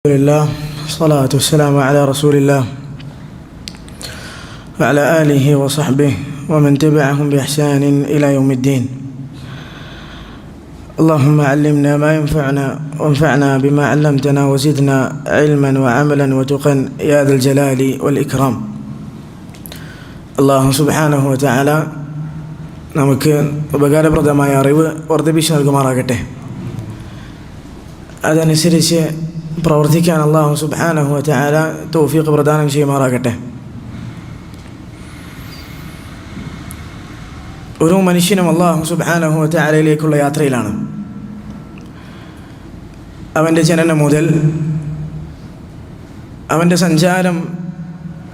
لله الصلاة والسلام على رسول الله وعلى آله وصحبه ومن تبعهم بإحسان إلى يوم الدين. اللهم علمنا ما ينفعنا وانفعنا بما علمتنا وزدنا علما وعملا وتقا يا ذا الجلال والإكرام. അല്ലാഹു സുബ്ഹാനഹു വ തആല നമുക്ക് ഉപകാരപ്രദമായ അറിവ് വർദ്ധിപ്പിച്ചു നൽകുമാറാകട്ടെ. അതനുസരിച്ച് പ്രവർത്തിക്കാൻ അല്ലാഹു സുബ്ഹാനഹു വ തആല തൗഫീഖ് പ്രദാനം ചെയ്യുമാറാകട്ടെ. ഓരോ മനുഷ്യനും അല്ലാഹു സുബ്ഹാനഹു വ തആലയിലേക്കുള്ള യാത്രയിലാണ്. അവൻ്റെ ജനനം മുതൽ അവൻ്റെ സഞ്ചാരം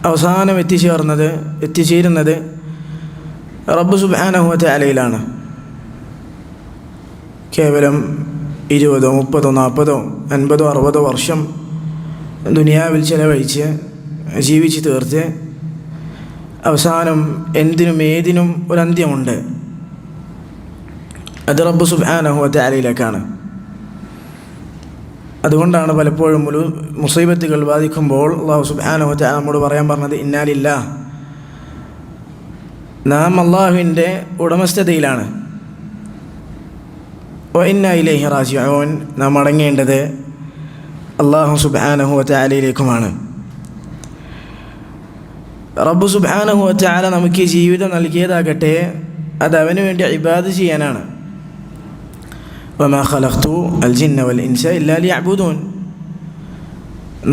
അവസാനം എത്തിച്ചേരുന്നത് റബ്ബ് സുബ്ഹാനഹു വ തആലയിലാണ്. കേവലം 20, 30, 40, 50, 60 വർഷം ദുനിയാവിൽ ചെലവഴിച്ച് ജീവിച്ച് തീർത്ത് അവസാനം എന്തിനും ഏതിനും ഒരന്ത്യമുണ്ട്. അത് റബ്ബ് സുബ്ഹാനഹു വ തആലയിലേക്കാണ്. അതുകൊണ്ടാണ് പലപ്പോഴും മുസീബത്തുകൾ ബാധിക്കുമ്പോൾ അല്ലാഹു സുബ്ഹാനഹു വ തആല നമ്മോട് പറയാൻ പറഞ്ഞത് ഇന്നാ ലില്ലാഹ്, നാം അല്ലാഹുവിൻ്റെ ഉടമസ്ഥതയിലാണ്. വ ഇന്നാ ഇലൈഹി റാജിഊൻ, നാം മടങ്ങേണ്ടത് അല്ലാഹു സുബ്ഹാനഹു വ തആലയിലേക്കുമാണ്. റബ്ബ് സുബ്ഹാനഹു വ തആല നമുക്ക് ഈ ജീവിതം നൽകിയതാകട്ടെ അത് അവന് വേണ്ടി ഇബാദത്ത് ചെയ്യാനാണ്. വമാ ഖലഖ്തു അൽ ജിന്ന വൽ ഇൻസ ഇല്ലാ ലിയഅ്ബുദൂൻ,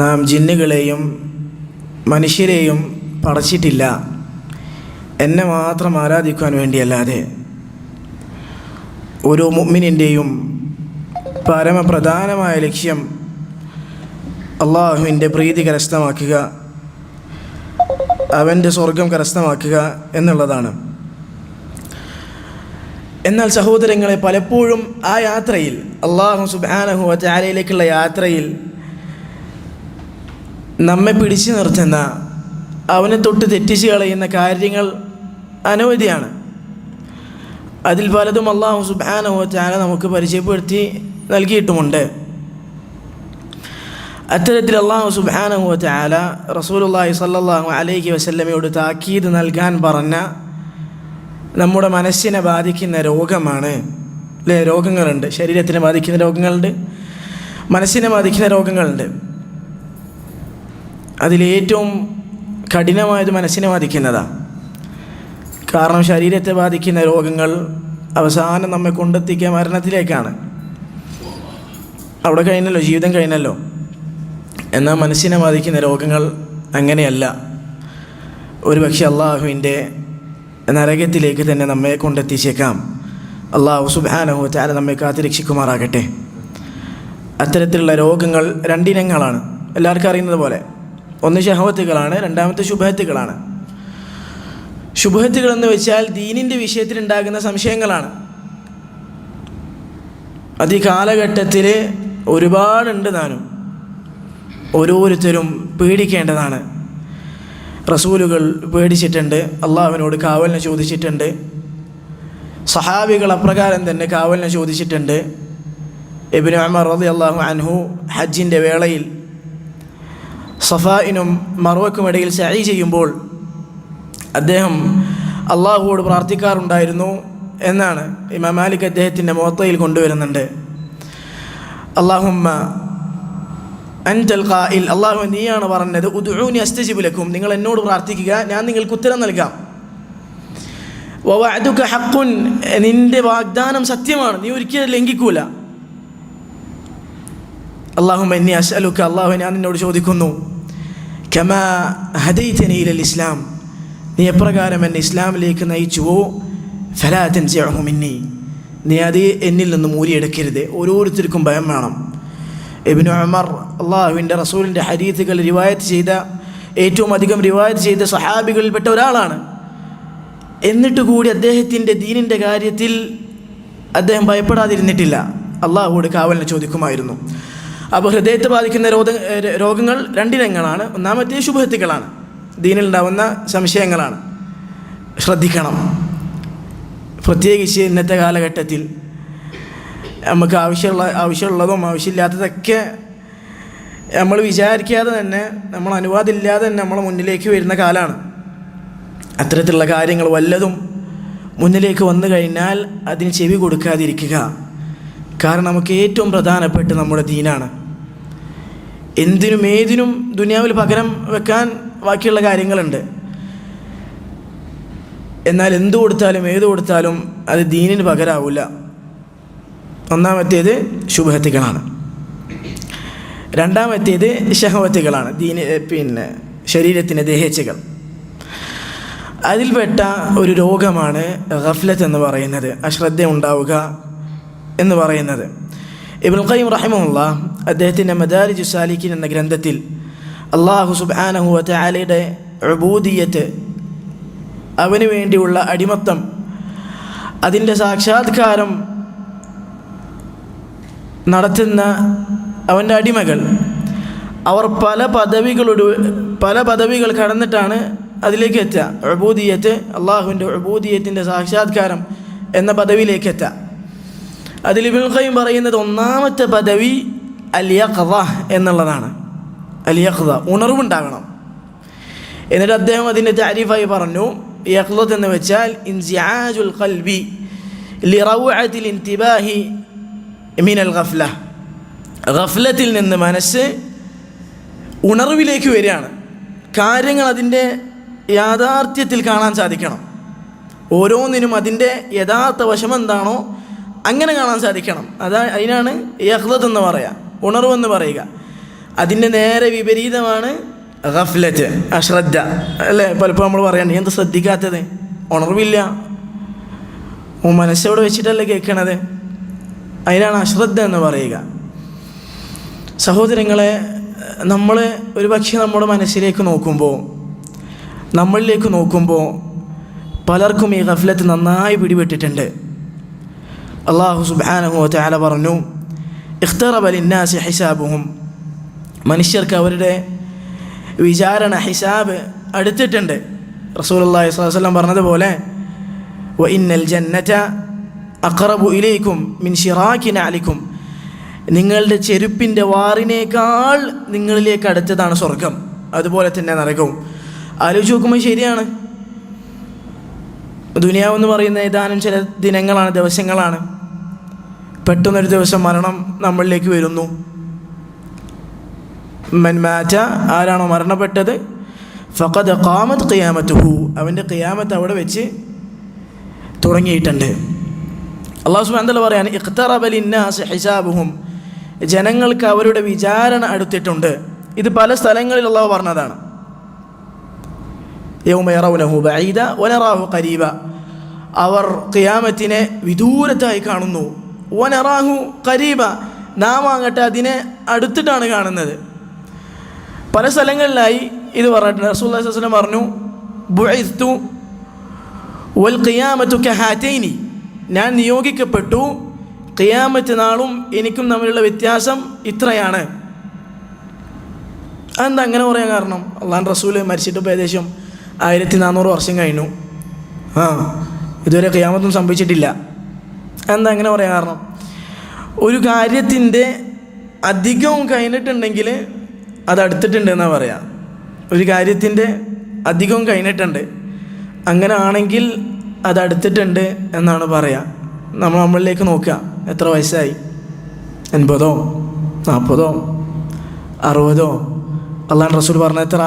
നാം ജിന്നുകളെയും മനുഷ്യരെയും പടച്ചിട്ടില്ല എന്നെ മാത്രം ആരാധിക്കുവാൻ വേണ്ടിയല്ലാതെ. ഓരോ മുഅ്മിനിൻ്റെയും പരമപ്രധാനമായ ലക്ഷ്യം അള്ളാഹുവിൻ്റെ പ്രീതി കരസ്ഥമാക്കുക, അവൻ്റെ സ്വർഗം കരസ്ഥമാക്കുക എന്നുള്ളതാണ്. എന്നാൽ സഹോദരങ്ങളെ, പലപ്പോഴും ആ യാത്രയിൽ അല്ലാഹു സുബ്ഹാനഹു വ തആലയിലേക്കുള്ള യാത്രയിൽ നമ്മെ പിടിച്ചു നിർത്തുന്ന, അവനെ തൊട്ട് തെറ്റിച്ച് കളയുന്ന കാര്യങ്ങൾ അനവധിയാണ്. അതിൽ പലതും അല്ലാഹു സുബ്ഹാനഹു വ തആല നമുക്ക് പരിചയപ്പെടുത്തി നൽകിയിട്ടുമുണ്ട്. അത്തരത്തിൽ അല്ലാഹു സുബ്ഹാനഹു വ തആല റസൂലുള്ളാഹി സ്വല്ലല്ലാഹു അലൈഹി വസല്ലമയോട് താക്കീത് നൽകാൻ പറഞ്ഞ നമ്മുടെ മനസ്സിനെ ബാധിക്കുന്ന രോഗമാണ്. അല്ലേ, രോഗങ്ങളുണ്ട്. ശരീരത്തിനെ ബാധിക്കുന്ന രോഗങ്ങളുണ്ട്, മനസ്സിനെ ബാധിക്കുന്ന രോഗങ്ങളുണ്ട്. അതിലേറ്റവും കഠിനമായത് മനസ്സിനെ ബാധിക്കുന്നതാണ്. കാരണം ശരീരത്തെ ബാധിക്കുന്ന രോഗങ്ങൾ അവസാനം നമ്മെ കൊണ്ടെത്തിക്കുക മരണത്തിലേക്കാണ്. അവിടെ കഴിഞ്ഞല്ലോ, ജീവിതം കഴിഞ്ഞല്ലോ. എന്നാൽ മനസ്സിനെ ബാധിക്കുന്ന രോഗങ്ങൾ അങ്ങനെയല്ല. ഒരുപക്ഷെ അള്ളാഹുവിൻ്റെ നരകത്തിലേക്ക് തന്നെ നമ്മെ കൊണ്ടെത്തിച്ചേക്കാം. അല്ലാഹു സുബ്ഹാനഹു വ തആല നമ്മെ കാത്തുരക്ഷിക്കുമാറാകട്ടെ. അത്തരത്തിലുള്ള രോഗങ്ങൾ രണ്ടിനങ്ങളാണ്, എല്ലാവർക്കും അറിയുന്നത് പോലെ. ഒന്ന് ശഹവത്തുകളാണ്, രണ്ടാമത്തെ ശുബഹത്തുകളാണ്. ശുബഹത്തുകൾ എന്ന് വെച്ചാൽ ദീനിൻ്റെ വിഷയത്തിലുണ്ടാകുന്ന സംശയങ്ങളാണ്. അത് ഈ കാലഘട്ടത്തിൽ ഒരുപാടുണ്ട്. താനും ഓരോരുത്തരും പേടിക്കേണ്ടതാണ്. റസൂലുകൾ പേടിച്ചിട്ടുണ്ട്, അള്ളാഹുവിനോട് കാവലിനെ ചോദിച്ചിട്ടുണ്ട്. സഹാബികൾ അപ്രകാരം തന്നെ കാവലിനെ ചോദിച്ചിട്ടുണ്ട്. ഇബ്നു ഉമർ റളിയല്ലാഹു അൻഹു ഹജ്ജിൻ്റെ വേളയിൽ സഫായിനും മർവയ്ക്കും ഇടയിൽ സഈ ചെയ്യുമ്പോൾ അദ്ദേഹം അള്ളാഹുവോട് പ്രാർത്ഥിക്കാറുണ്ടായിരുന്നു എന്നാണ് ഇമാം മാലിക് അദ്ദേഹത്തിൻ്റെ മുവത്തയിൽ കൊണ്ടുവരുന്നുണ്ട്. അല്ലാഹുമ്മ അൻതൽ ഖാഇൽ, അല്ലാഹു നീയാണ് പറഞ്ഞത്, ഉദ്ഉനി അസ്തജിബ് ലക്കും, നിങ്ങൾ എന്നോട് പ്രാർത്ഥിക്കുക, ഞാൻ നിങ്ങൾക്ക് ഉത്തരം നൽകാം. വവഅദുക ഹഖ്ഖുൻ, നിന്റെ വാഗ്ദാനം സത്യമാണ്, നീ ഒരിക്കലും ലംഘിക്കൂല. അല്ലാഹുമ്മ ഇന്നി അസ്അലുക, അല്ലാഹു ഞാൻ നിന്നോട് ചോദിക്കുന്നു, കമാ ഹദൈതനി ഇലൽ ഇസ്ലാം, നീ എപ്രകാരം എന്നെ ഇസ്ലാമിലേക്ക് നയിച്ചുവോ, ഫലാ തൻസിഉഹു മിന്നി, നീ അത് എന്നിൽ നിന്ന് മൂരിയെടുക്കരുത്. ഓരോരുത്തർക്കും ഭയം വേണം. ഇബ്നു ഉമർ അള്ളാഹുവിൻ്റെ റസൂലിൻ്റെ ഹദീസുകൾ ഏറ്റവും അധികം റിവായത്ത് ചെയ്ത സഹാബികളിൽപ്പെട്ട ഒരാളാണ്. എന്നിട്ട് കൂടി അദ്ദേഹത്തിൻ്റെ ദീനിൻ്റെ കാര്യത്തിൽ അദ്ദേഹം ഭയപ്പെടാതിരുന്നിട്ടില്ല. അള്ളാഹുവോട് കാവലിനെ ചോദിക്കുമായിരുന്നു. അപ്പോൾ ഹൃദയത്തെ ബാധിക്കുന്ന രോഗങ്ങൾ രണ്ടിനങ്ങളാണ്. ഒന്നാമത്തെ ശുബഹത്തുകളാണ്, ദീനിലുണ്ടാവുന്ന സംശയങ്ങളാണ്. ശ്രദ്ധിക്കണം. പ്രത്യേകിച്ച് ഇന്നത്തെ കാലഘട്ടത്തിൽ നമുക്ക് ആവശ്യമുള്ളതും ആവശ്യമില്ലാത്തതൊക്കെ നമ്മൾ വിചാരിക്കാതെ തന്നെ, നമ്മൾ അനുവാദമില്ലാതെ തന്നെ നമ്മളെ മുന്നിലേക്ക് വരുന്ന കാലമാണ്. അത്തരത്തിലുള്ള കാര്യങ്ങൾ വല്ലതും മുന്നിലേക്ക് വന്നു കഴിഞ്ഞാൽ അതിന് ചെവി കൊടുക്കാതിരിക്കുക. കാരണം നമുക്ക് ഏറ്റവും പ്രധാനപ്പെട്ട നമ്മുടെ ദീനാണ്. എന്തിനും ഏതിനും ദുനിയാവിൽ പകരം വെക്കാൻ ബാക്കിയുള്ള കാര്യങ്ങളുണ്ട്. എന്നാൽ എന്തു കൊടുത്താലും ഏത് കൊടുത്താലും അത് ദീനിന് പകരാവില്ല. ഒന്നാമത്തേത് ശുഭഹത്തുകളാണ്, രണ്ടാമത്തേത് ശഹവത്തുകളാണ്, ശരീരത്തിൻ്റെ ദേഹേച്ഛകൾ. അതിൽപ്പെട്ട ഒരു രോഗമാണ് ഗഫ്ലത്ത് എന്ന് പറയുന്നത്, അശ്രദ്ധ ഉണ്ടാവുക എന്ന് പറയുന്നത്. ഇബ്നുൽ ഖയ്യിം റഹിമഹുല്ലാഹ് അദ്ദേഹത്തിൻ്റെ മദാരിജു സാലിക്കീൻ എന്ന ഗ്രന്ഥത്തിൽ അല്ലാഹു സുബ്ഹാനഹു വ തആലയുടെ ഉബൂദിയ്യത്ത്, അവന് വേണ്ടിയുള്ള അടിമത്തം, അതിൻ്റെ സാക്ഷാത്കാരം നടത്തുന്ന അവൻ്റെ അടിമകൾ, അവർ പല പദവികൾ കടന്നിട്ടാണ് അതിലേക്ക് എത്തുക. ഉബൂദിയ്യത്ത്, അള്ളാഹുവിൻ്റെ ഉബൂദിയ്യത്തിൻ്റെ സാക്ഷാത്കാരം എന്ന പദവിയിലേക്ക് എത്തുക. അതിൽ ഇബ്നുൽ ഖയ്യിം പറയുന്നത് ഒന്നാമത്തെ പദവി അൽ യഖ്ദ എന്നുള്ളതാണ്. അൽ യഖ്ദ, ഉണർവുണ്ടാകണം. എന്നിട്ട് അദ്ദേഹം അതിൻ്റെ താരീഫായി പറഞ്ഞു, യഖ്ദത്ത് എന്ന് വെച്ചാൽ ഇൻസിആജുൽ ഖൽബി ലിറൗഅത്തിൽ ഇൻതിബാഹി മിനൽ ഗഫ്ല. ഗഫ്ലത്തിൽ നിന്ന് മനസ്സ് ഉണർവിലേക്ക് വരികയാണ്. കാര്യങ്ങൾ അതിൻ്റെ യാഥാർത്ഥ്യത്തിൽ കാണാൻ സാധിക്കണം. ഓരോന്നിനും അതിൻ്റെ യഥാർത്ഥ വശം എന്താണോ അങ്ങനെ കാണാൻ സാധിക്കണം. അതിനാണ് യഖ്ദത്ത് എന്ന് പറയുക, ഉണർവെന്ന് പറയുക. അതിൻ്റെ നേരെ വിപരീതമാണ് ഗഫ്ലത്ത്, അശ്രദ്ധ. അല്ലേ? പലപ്പോൾ നമ്മൾ പറയണം, എന്ത് ശ്രദ്ധിക്കാത്തത്, ഉണർവില്ല, മനസ്സോടെ വെച്ചിട്ടല്ലേ കേൾക്കണത്. അതിനാണ് അശ്രദ്ധ എന്ന് പറയുക. സഹോദരങ്ങളെ, നമ്മൾ ഒരു പക്ഷേ നമ്മുടെ മനസ്സിലേക്ക് നോക്കുമ്പോൾ, നമ്മളിലേക്ക് നോക്കുമ്പോൾ പലർക്കും ഈ ഗഫ്ലത്ത് നന്നായി പിടിപെട്ടിട്ടുണ്ട്. അല്ലാഹു സുബ്ഹാനഹു വ തആല പറഞ്ഞു, ഇഖ്തറബ ലിന്നാസി ഹിസാബുഹും, മനുഷ്യർക്ക് അവരുടെ വിചാരണ, ഹിസാബ് അടുത്തിട്ടുണ്ട്. റസൂലുള്ളാഹി സ്വല്ലല്ലാഹു അലൈഹി വസല്ലം പറഞ്ഞതുപോലെ, വ ഇന്നൽ ജന്നത അഖറബു ഇലൈക്കും മിൻ ശിറാക്കി നഅലിക്കും, നിങ്ങളുടെ ചെരുപ്പിൻ്റെ വാറിനേക്കാൾ നിങ്ങളിലേക്ക് അടുത്തതാണ് സ്വർഗം, അതുപോലെ തന്നെ നരകവും. ആലോചിച്ച് നോക്കുമ്പോൾ ശരിയാണ്. ദുനിയാവെന്ന് പറയുന്ന ഏതാനും ചില ദിനങ്ങളാണ്, ദിവസങ്ങളാണ്. പെട്ടെന്നൊരു ദിവസം മരണം നമ്മളിലേക്ക് വരുന്നു. മൻ മാറ്റ, ആരാണോ മരണപ്പെട്ടത്, ഫഖദ് ഖാമത് ഖിയാമത്തുഹു, അവൻ്റെ ഖിയാമത്ത് അവിടെ വെച്ച് തുടങ്ങിയിട്ടുണ്ട്. അല്ലാഹു സുബ്ഹാനഹു വ തആല പറയാണ്, ഇഖ്തറബ ലിന്നാസി ഹിസാബുഹും, ജനങ്ങൾക്ക് അവരുടെ വിചാരണ അടുത്തിട്ടുണ്ട്. ഇത് പല സ്ഥലങ്ങളിൽ അല്ലാഹു പറഞ്ഞതാണ്. യൗമ യറൗനഹു ബഈദ വനറാഹു ഖരീബ, അവർ ഖിയാമത്തിനെ വിദൂരത്തായി കാണുന്നു. വനറാഹു ഖരീബ, നാം ആകട്ടെ അതിനെ അടുത്തിട്ടാണ് കാണുന്നത്. പല സ്ഥലങ്ങളിലായി ഇത് പറഞ്ഞിട്ടുണ്ട്. റസൂലുള്ളാഹി സ്വല്ലല്ലാഹു അലൈഹി വസല്ലം പറഞ്ഞു, ബുഇസ്തു വൽ ഖിയാമത്തു കഹാതൈനി, ഞാൻ നിയോഗിക്കപ്പെട്ടു, ഖിയാമത്ത് നാളും എനിക്കും തമ്മിലുള്ള വ്യത്യാസം ഇത്രയാണ്. അതെന്താ അങ്ങനെ പറയാൻ കാരണം? അള്ളാഹുവിൻ്റെ റസൂൽ മരിച്ചിട്ടിപ്പോൾ ഏകദേശം 1400 വർഷം കഴിഞ്ഞു. ഇതുവരെ ഖിയാമത്തും സംഭവിച്ചിട്ടില്ല. എന്താ അങ്ങനെ പറയാൻ കാരണം? ഒരു കാര്യത്തിൻ്റെ അധികവും കഴിഞ്ഞിട്ടുണ്ടെങ്കിൽ അത് അടുത്തിട്ടുണ്ട് എന്നാണ് പറയാം. ഒരു കാര്യത്തിൻ്റെ അധികവും കഴിഞ്ഞിട്ടുണ്ട്, അങ്ങനെ ആണെങ്കിൽ അത് അടുത്തിട്ടുണ്ട് എന്നാണ് പറയുക. നമ്മളിലേക്ക് നോക്കുക, എത്ര വയസ്സായി, 80, 40, 60? അള്ളാഹുവിൻ്റെ റസൂൽ പറഞ്ഞ എത്ര?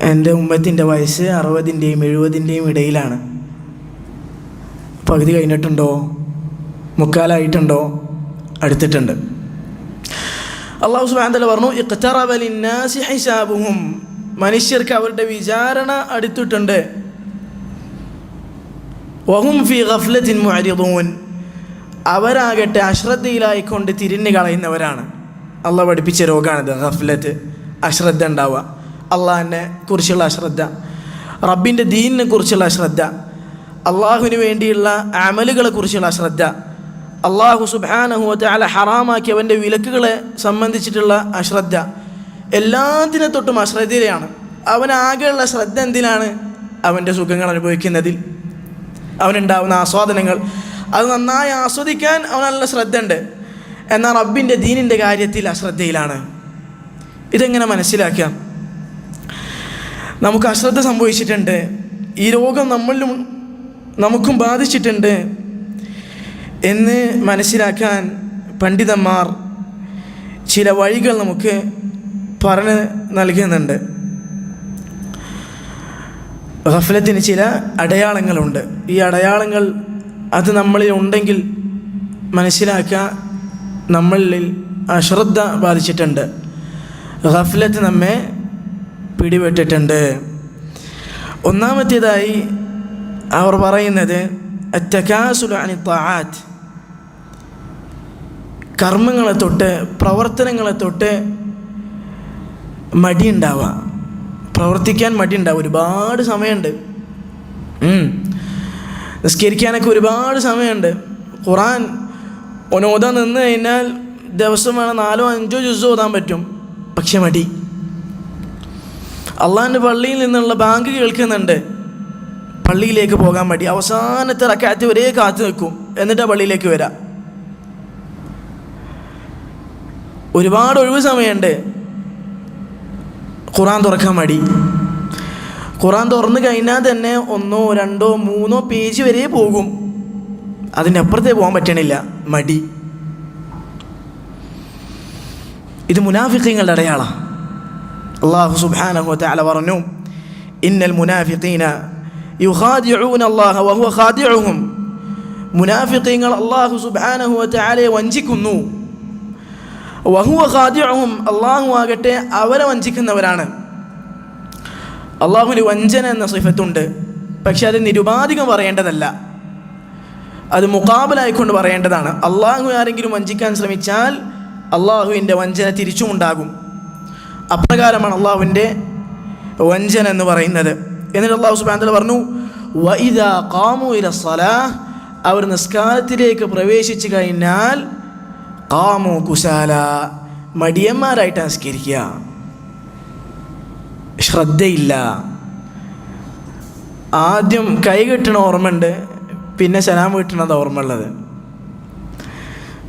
എൻ്റെ ഉമ്മത്തിൻ്റെ വയസ്സ് 60-ൻ്റെയും 70-ൻ്റെയും ഇടയിലാണ്. പകുതി കഴിഞ്ഞിട്ടുണ്ടോ? മുക്കാലായിട്ടുണ്ടോ? അടുത്തിട്ടുണ്ട്. അല്ലാഹു സുബ്ഹാനഹു വ തആല പറഞ്ഞു, ഇഖ്തറബ ലിന്നാസി ഹിസാബുഹും, മനുഷ്യർക്ക് അവരുടെ വിചാരണ അടുത്തിട്ടുണ്ട്. വഹും ഫീ ഗഫ്ലത്തിൻ മുഅരിദൂൻ, അവരാകട്ടെ അശ്രദ്ധയിലായിക്കൊണ്ട് തിരിഞ്ഞു കളയുന്നവരാണ്. അള്ളാഹ് പഠിപ്പിച്ച രോഗമാണിത്, ഗഫ്ലത്ത്, അശ്രദ്ധ ഉണ്ടാവുക. അള്ളാഹിനെ കുറിച്ചുള്ള അശ്രദ്ധ, റബ്ബിൻ്റെ ദീനിനെ കുറിച്ചുള്ള അശ്രദ്ധ, അള്ളാഹുവിന് വേണ്ടിയുള്ള അമലുകളെ കുറിച്ചുള്ള അശ്രദ്ധ, അള്ളാഹു സുബ്ഹാനഹു വ തആല ഹറാമാക്കി അവൻ്റെ വിലക്കുകളെ സംബന്ധിച്ചിട്ടുള്ള അശ്രദ്ധ, എല്ലാത്തിനെ തൊട്ടും അശ്രദ്ധയിലാണ്. അവനാകെയുള്ള ശ്രദ്ധ എന്തിനാണ്? അവൻ്റെ സുഖങ്ങൾ അനുഭവിക്കുന്നതിൽ, അവനുണ്ടാവുന്ന ആസ്വാദനങ്ങൾ, അത് നന്നായി ആസ്വദിക്കാൻ അവൻ നല്ല ശ്രദ്ധ ഉണ്ട്. എന്നാൽ റബ്ബിൻ്റെ ദീനിൻ്റെ കാര്യത്തിൽ അശ്രദ്ധയിലാണ്. ഇതെങ്ങനെ മനസ്സിലാക്കാം? നമുക്ക് അശ്രദ്ധ സംഭവിച്ചിട്ടുണ്ട്, ഈ രോഗം നമുക്കും ബാധിച്ചിട്ടുണ്ട് എന്ന് മനസ്സിലാക്കാൻ പണ്ഡിതന്മാർ ചില വഴികൾ നമുക്ക് പറഞ്ഞു നൽകുന്നുണ്ട്. ഗഫലത്തിന് ചില അടയാളങ്ങളുണ്ട്. ഈ അടയാളങ്ങൾ അത് നമ്മളിൽ ഉണ്ടെങ്കിൽ മനസ്സിലാക്കുക, നമ്മളിൽ അശ്രദ്ധ ബാധിച്ചിട്ടുണ്ട്, ഗഫലത്ത് നമ്മെ പിടിപെട്ടിട്ടുണ്ട്. ഒന്നാമത്തേതായി അവർ പറയുന്നത് അത്തകാസുലു അനി ത്വാഅത്ത്, കർമ്മങ്ങളെ തൊട്ട് പ്രവർത്തനങ്ങളെ തൊട്ട് മടിയുണ്ടാവുക, പ്രവർത്തിക്കാൻ മടിയുണ്ടാവുക. ഒരുപാട് സമയമുണ്ട്, നിസ്കരിക്കാനൊക്കെ ഒരുപാട് സമയമുണ്ട്. ഖുർആൻ ഓതാൻ നിന്ന് കഴിഞ്ഞാൽ ദിവസം വേണം 4-5 ജുസ് ഓതാൻ പറ്റും, പക്ഷെ മടി. അള്ളാഹിൻ്റെ പള്ളിയിൽ നിന്നുള്ള ബാങ്ക് കേൾക്കുന്നുണ്ട്, പള്ളിയിലേക്ക് പോകാൻ മടി. അവസാനത്തെ റക്അത്ത് വരെ കാത്തു നിൽക്കും, എന്നിട്ടാണ് പള്ളിയിലേക്ക് വരാം. ഒരുപാട് ഒഴിവ് സമയമുണ്ട്, ഖുർആൻ തുറക്കാൻ മടി. ഖുർആൻ തുറന്നു കഴിഞ്ഞാൽ തന്നെ 1, 2, 3 പേജ് വരെ പോകും, അതിൻ്റെ അപ്പുറത്തേ പോകാൻ പറ്റണില്ല, മടി. ഇത് മുനാഫിഖീങ്ങളുടെ അടയാളമാണ്. അല്ലാഹു സുബ്ഹാനഹു വ തആല പറഞ്ഞു, ഇന്നൽ മുനാഫിഖീന യുഖാദിഊന അല്ലാഹ വഹുവ ഖാദിഉഹും. മുനാഫിഖീങ്ങൾ അല്ലാഹു സുബ്ഹാനഹു വ തആലയെ വഞ്ചിക്കുന്നു. വഹുവ ഖാദിഉഹും, അല്ലാഹു ആകട്ടെ അവരെ വഞ്ചിക്കുന്നവരാണ്. അല്ലാഹുവിന് വഞ്ചന എന്ന സിഫത്തുണ്ട്, പക്ഷെ അത് നിരുപാധികം പറയേണ്ടതല്ല, അത് മുഖാബലായിക്കൊണ്ട് പറയേണ്ടതാണ്. അല്ലാഹു ആരെങ്കിലും വഞ്ചിക്കാൻ ശ്രമിച്ചാൽ അല്ലാഹുവിൻ്റെ വഞ്ചന തിരിച്ചുമുണ്ടാകും. അപ്രകാരമാണ് അല്ലാഹുവിൻ്റെ വഞ്ചന എന്ന് പറയുന്നത്. എന്നിട്ട് അല്ലാഹു സുബ്ഹാനഹു വ തആല പറഞ്ഞു, വഇദാ ഖാമു ഇല സ്വലാഹ്, അവർ നിസ്കാരത്തിലേക്ക് പ്രവേശിച്ചു കഴിഞ്ഞാൽ ഖാമു കുസാല, മടിയന്മാരായിട്ട് നിസ്കരിക്കുക, ശ്രദ്ധയില്ല. ആദ്യം കൈ കെട്ടണ ഓർമ്മയുണ്ട്, പിന്നെ സലാം വീട്ടണത് ഓർമ്മയുള്ളത്.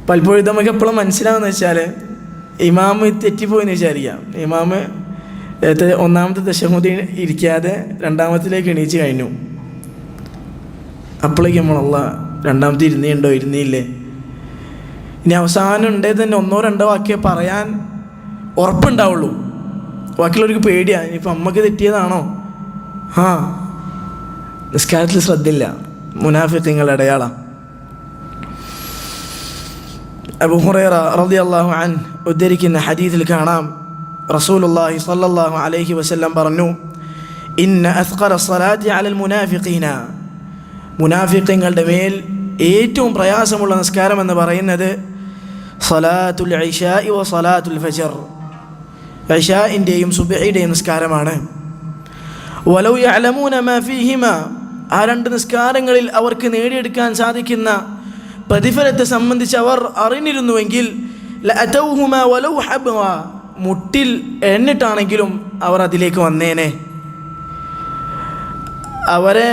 പലപ്പോഴും ഇത് നമുക്ക് എപ്പോഴും മനസ്സിലാവുന്ന വെച്ചാൽ, ഇമാമ് തെറ്റിപ്പോയെന്ന് വിചാരിക്കാം. ഇമാമ് ഒന്നാമത്തെ ദശമൂതി ഇരിക്കാതെ രണ്ടാമത്തിലേക്ക് എണീച്ച് കഴിഞ്ഞു. അപ്പോഴേക്കും നമ്മളല്ല രണ്ടാമത്തെ ഇരുന്നില്ലേ, ഇനി അവസാനം ഉണ്ടേ തന്നെ 1-2 വാക്യേ പറയാൻ ഉറപ്പുണ്ടാവുള്ളൂ. ബാക്കിയുള്ളവർക്ക് പേടിയാണ്, ഇനിയിപ്പോൾ അമ്മക്ക് തെറ്റിയതാണോ. നിസ്കാരത്തിൽ ശ്രദ്ധയില്ല, മുനാഫിഖീങ്ങളുടെ അടയാളം. അബൂ ഹുറൈറ റളിയല്ലാഹു അൻഹു ഉദ്ധരിക്കുന്ന ഹദീസിൽ കാണാം, റസൂലുള്ളാഹി സ്വല്ലല്ലാഹു അലൈഹി വസല്ലം പറഞ്ഞു, ഇന്ന അസ്ഖറ സ്വലാത്തി അലൽ മുനാഫിഖീന, മുനാഫിഖീങ്ങളുടെ മേൽ ഏറ്റവും പ്രയാസമുള്ള നിസ്കാരം എന്ന് പറയുന്നത് സ്വലാത്തുൽ ഇശാഇ വ സ്വലാത്തുൽ ഫജ്ർ, ഇശാഇൻ്റെയും സുബ്ഹിയുടെയും നിസ്കാരമാണ്. വലൗ യഅലമൂന മാ ഫീഹിമ, ആ 2 നിസ്കാരങ്ങളിൽ അവർക്ക് നേടിയെടുക്കാൻ സാധിക്കുന്ന പ്രതിഫലത്തെ സംബന്ധിച്ച് അവർ അറിഞ്ഞിരുന്നുവെങ്കിൽ ലഅതൗഹുമാ വലൗ ഹബ്വ, മുട്ടിൽ എണ്ണിട്ടാണെങ്കിലും അവർ അതിലേക്ക് വന്നേനെ. അവരെ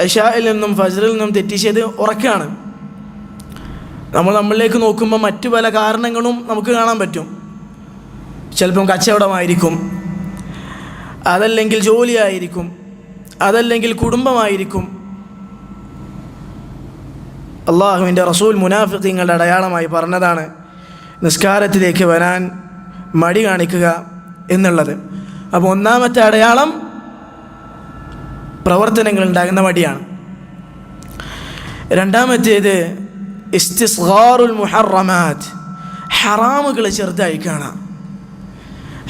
ഇശായിൽ നിന്നും ഫജ്റിൽ നിന്നും തെറ്റിച്ചത് ഉറക്കാണ്. നമ്മളിലേക്ക് നോക്കുമ്പോൾ മറ്റു പല കാരണങ്ങളും നമുക്ക് കാണാൻ പറ്റും. ചിലപ്പം കച്ചവടമായിരിക്കും, അതല്ലെങ്കിൽ ജോലിയായിരിക്കും, അതല്ലെങ്കിൽ കുടുംബമായിരിക്കും. അള്ളാഹുവിൻ്റെ റസൂൽ മുനാഫിഖീങ്ങളുടെ അടയാളമായി പറഞ്ഞതാണ് നിസ്കാരത്തിലേക്ക് വരാൻ മടി കാണിക്കുക എന്നുള്ളത്. അപ്പോൾ ഒന്നാമത്തെ അടയാളം പ്രവർത്തനങ്ങൾ ഉണ്ടാകുന്ന മടിയാണ്. രണ്ടാമത്തേത് ഇസ്തിസ്ഗാറുൽ മുഹറമാത്ത്, ഹറാമുകളെ ചെറുതായി കാണുക,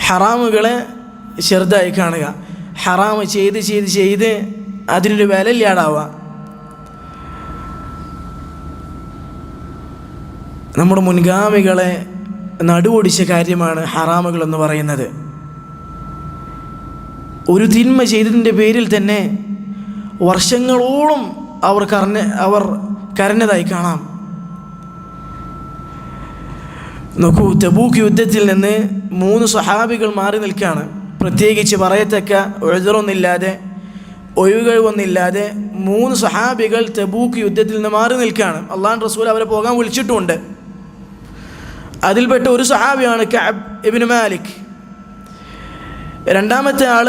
ഹറാമുകളെ ചെറുതായി കാണുക. ഹറാമ് ചെയ്ത് അതിനൊരു വിലയില്ലാതാവുക. നമ്മുടെ മുൻഗാമികളെ നടുവൊടിച്ച കാര്യമാണ് ഹറാമുകൾ എന്ന് പറയുന്നത്. ഒരു തിന്മ ചെയ്തതിൻ്റെ പേരിൽ തന്നെ വർഷങ്ങളോളം അവർ കരഞ്ഞതായി കാണാം. നോക്കൂ, തബൂക്ക് യുദ്ധത്തിൽ നിന്ന് 3 സ്വഹാബികൾ മാറി നിൽക്കുകയാണ്. പ്രത്യേകിച്ച് പറയത്തക്ക ഉഴ്ദറൊന്നില്ലാതെ, ഒഴിവുകഴിവൊന്നില്ലാതെ 3 സ്വഹാബികൾ തബൂക്ക് യുദ്ധത്തിൽ നിന്ന് മാറി നിൽക്കുകയാണ്. അള്ളാഹു റസൂൽ അവരെ പോകാൻ വിളിച്ചിട്ടുമുണ്ട്. അതിൽപ്പെട്ട ഒരു സ്വഹാബിയാണ് കഅബ് ഇബ്നു മാലിക് രണ്ടാമത്തെ ആൾ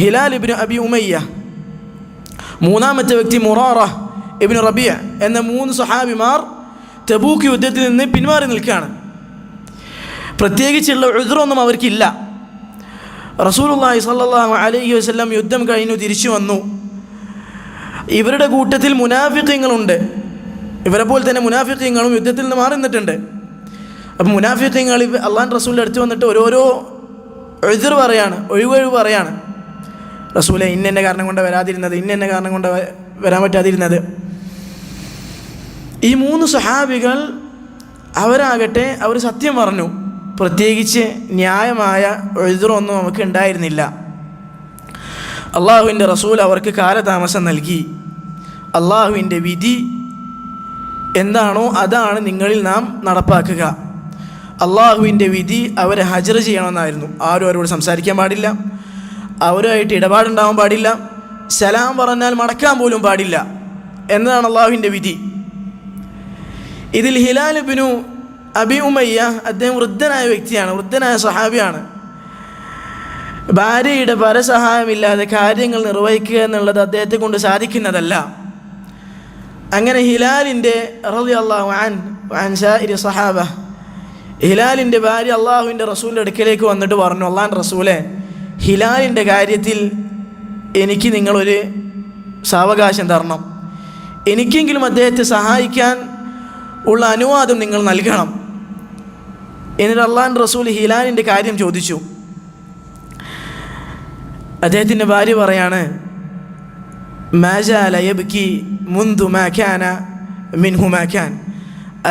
ഹിലാൽ ഇബ്നു അബി ഉമയ്യ. മൂന്നാമത്തെ വ്യക്തി മുറാറ ഇബ്നു റബിയ എന്ന 3 സ്വഹാബിമാർ തബൂക്ക് യുദ്ധത്തിൽ നിന്ന് പിന്മാറി നിൽക്കുകയാണ്. പ്രത്യേകിച്ചുള്ള ഉദ്റൊന്നും അവർക്കില്ല. റസൂലുള്ളാഹി സ്വല്ലല്ലാഹു അലൈഹി വസല്ലം യുദ്ധം കഴിഞ്ഞു തിരിച്ചു വന്നു. ഇവരുടെ കൂട്ടത്തിൽ മുനാഫിഖീങ്ങളുണ്ട്. ഇവരെ പോലെ തന്നെ മുനാഫിഖീങ്ങളും യുദ്ധത്തിൽ നിന്ന് മാറി നിന്നിട്ടുണ്ട്. അപ്പം മുനാഫിഖീങ്ങൾ അള്ളാഹുവിൻ്റെ റസൂലിൻ്റെ അടുത്ത് വന്നിട്ട് ഓരോരോ ഉദ്ർ പറയാണ്, ഒഴിവൊഴിവ് പറയാണ്. റസൂലെ ഇന്നെന്നെ കാരണം കൊണ്ട് വരാതിരുന്നത്, ഇന്നെന്നെ കാരണം കൊണ്ട് വരാൻ പറ്റാതിരുന്നത്. ഈ 3 സ്വഹാബികൾ അവരാകട്ടെ അവർ സത്യം പറഞ്ഞു. പ്രത്യേകിച്ച് ന്യായമായ ഉദ്റൊന്നും നമുക്ക് ഉണ്ടായിരുന്നില്ല. അള്ളാഹുവിൻ്റെ റസൂൽ അവർക്ക് കാലതാമസം നൽകി. അള്ളാഹുവിൻ്റെ വിധി എന്താണോ അതാണ് നിങ്ങളിൽ നാം നടപ്പാക്കുക. അള്ളാഹുവിൻ്റെ വിധി അവരെ ഹജർ ചെയ്യണമെന്നായിരുന്നു. ആരും അവരോട് സംസാരിക്കാൻ പാടില്ല, അവരുമായിട്ട് ഇടപാടുണ്ടാവാൻ പാടില്ല, സലാം പറഞ്ഞാൽ മടക്കാൻ പോലും പാടില്ല എന്നതാണ് അള്ളാഹുവിൻ്റെ വിധി. ഇതിൽ ഹിലാൽ ഇബ്നു അബി ഉമയ്യ അദ്ദേഹം വൃദ്ധനായ വ്യക്തിയാണ്, വൃദ്ധനായ സഹാബിയാണ്. ഭാര്യയുടെ പരസഹായമില്ലാതെ കാര്യങ്ങൾ നിർവഹിക്കുക എന്നുള്ളത് അദ്ദേഹത്തെ കൊണ്ട് സാധിക്കുന്നതല്ല. അങ്ങനെ ഹിലാലിൻ്റെ റളിയല്ലാഹു അൻ സായിരി സഹാബ, ഹിലാലിൻ്റെ ഭാര്യ അള്ളാഹുവിൻ്റെ റസൂലിൻ്റെ അടുക്കലേക്ക് വന്നിട്ട് പറഞ്ഞു, അള്ളാഹുവിൻ്റെ റസൂലെ, ഹിലാലിൻ്റെ കാര്യത്തിൽ എനിക്ക് നിങ്ങളൊരു സാവകാശം തരണം, എനിക്കെങ്കിലും അദ്ദേഹത്തെ സഹായിക്കാൻ ഉള്ള അനുവാദം നിങ്ങൾ നൽകണം. എന്നിട്ട് അള്ളാഹുവിൻ്റെ റസൂൽ ഹിലാലിൻ്റെ കാര്യം ചോദിച്ചു. അദ്ദേഹത്തിൻ്റെ ഭാര്യ പറയാണ്, മാജാല യബ്കി മുൻദു മാ കാന മിൻഹു മാ കാൻ,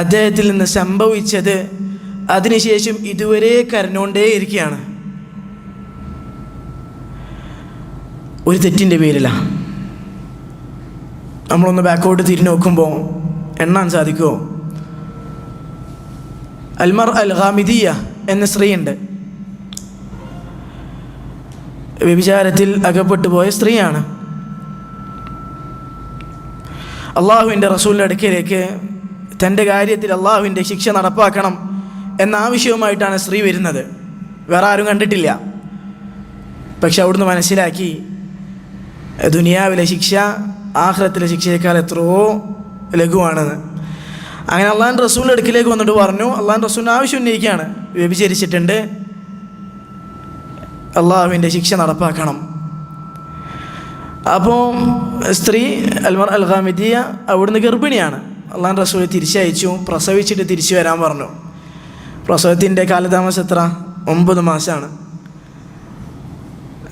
അദ്ദേഹത്തിൽ നിന്ന് സംഭവിച്ചത് അതിനുശേഷം ഇതുവരെ കരഞ്ഞുകൊണ്ടേയിരിക്കുകയാണ്. ഒരു തെറ്റിൻ്റെ പേരിലാണ്. നമ്മളൊന്ന് ബാക്കോട്ട് തിരിഞ്ഞു നോക്കുമ്പോൾ എണ്ണാൻ സാധിക്കുമോ? അൽമർ അൽ ഖാമിദിയ എന്ന സ്ത്രീയുണ്ട്. വ്യഭിചാരത്തിൽ അകപ്പെട്ടു പോയ സ്ത്രീയാണ്. അള്ളാഹുവിൻ്റെ റസൂലിൻ്റെ അടുക്കലേക്ക് തൻ്റെ കാര്യത്തിൽ അള്ളാഹുവിൻ്റെ ശിക്ഷ നടപ്പാക്കണം എന്ന ആവശ്യവുമായിട്ടാണ് സ്ത്രീ വരുന്നത്. വേറെ ആരും കണ്ടിട്ടില്ല. പക്ഷെ അവിടുന്ന് മനസ്സിലാക്കി ദുനിയാവിലെ ശിക്ഷ ആഖിറത്തിലെ ശിക്ഷയേക്കാൾ എത്രയോ ലഘുവാണെന്ന്. അങ്ങനെ അള്ളാഹുവിൻ്റെ റസൂലിൻ്റെ അടുക്കിലേക്ക് വന്നിട്ട് പറഞ്ഞു, അള്ളാഹുവിൻ്റെ റസൂലിൻ്റെ ആവശ്യം ഉന്നയിക്കുകയാണ്, വ്യഭിചരിച്ചിട്ടുണ്ട്, അള്ളാഹുവിൻ്റെ ശിക്ഷ നടപ്പാക്കണം. അപ്പോൾ സ്ത്രീ അൽമർ അൽ ഖാമിദിയ അവിടുന്ന് ഗർഭിണിയാണ്. അള്ളാഹുവിൻ്റെ റസൂൽ തിരിച്ചയച്ചു, പ്രസവിച്ചിട്ട് തിരിച്ചു വരാൻ പറഞ്ഞു. പ്രസവത്തിൻ്റെ കാലതാമസം എത്ര? 9 മാസമാണ്.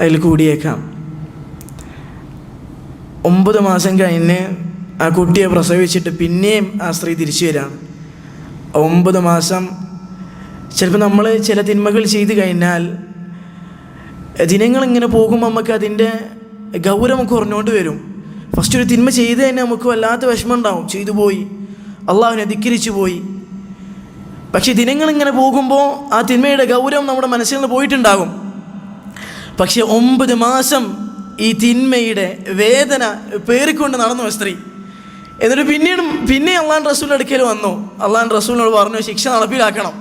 അതിൽ കൂടിയേക്കാം. 9 മാസം കഴിഞ്ഞ് ആ കുട്ടിയെ പ്രസവിച്ചിട്ട് പിന്നെയും ആ സ്ത്രീ തിരിച്ചു വരികയാണ്. 9 മാസം ചിലപ്പോൾ നമ്മൾ ചില തിന്മകൾ ചെയ്ത് കഴിഞ്ഞാൽ ദിനങ്ങളിങ്ങനെ പോകുമ്പോൾ നമുക്ക് അതിൻ്റെ ഗൗരവം കുറഞ്ഞുകൊണ്ട് വരും. ഫസ്റ്റ് ഒരു തിന്മ ചെയ്ത് തന്നെ നമുക്ക് വല്ലാത്ത വിഷമം ഉണ്ടാവും, ചെയ്തു പോയി, അള്ളാഹുവിനെ ധിക്കരിച്ചു പോയി. പക്ഷേ ദിനങ്ങളിങ്ങനെ പോകുമ്പോൾ ആ തിന്മയുടെ ഗൗരവം നമ്മുടെ മനസ്സിൽ നിന്ന് പോയിട്ടുണ്ടാകും. പക്ഷേ 9 മാസം ഈ തിന്മയുടെ വേദന പേറിക്കൊണ്ട് നടന്നു സ്ത്രീ. എന്നിട്ട് പിന്നെ അള്ളാഹുവിൻ്റെ റസൂലിൻ്റെ അടുക്കൽ വന്നു. അള്ളാഹുവിൻ്റെ റസൂലിനോട് പറഞ്ഞു, ശിക്ഷ നടപ്പിലാക്കണം.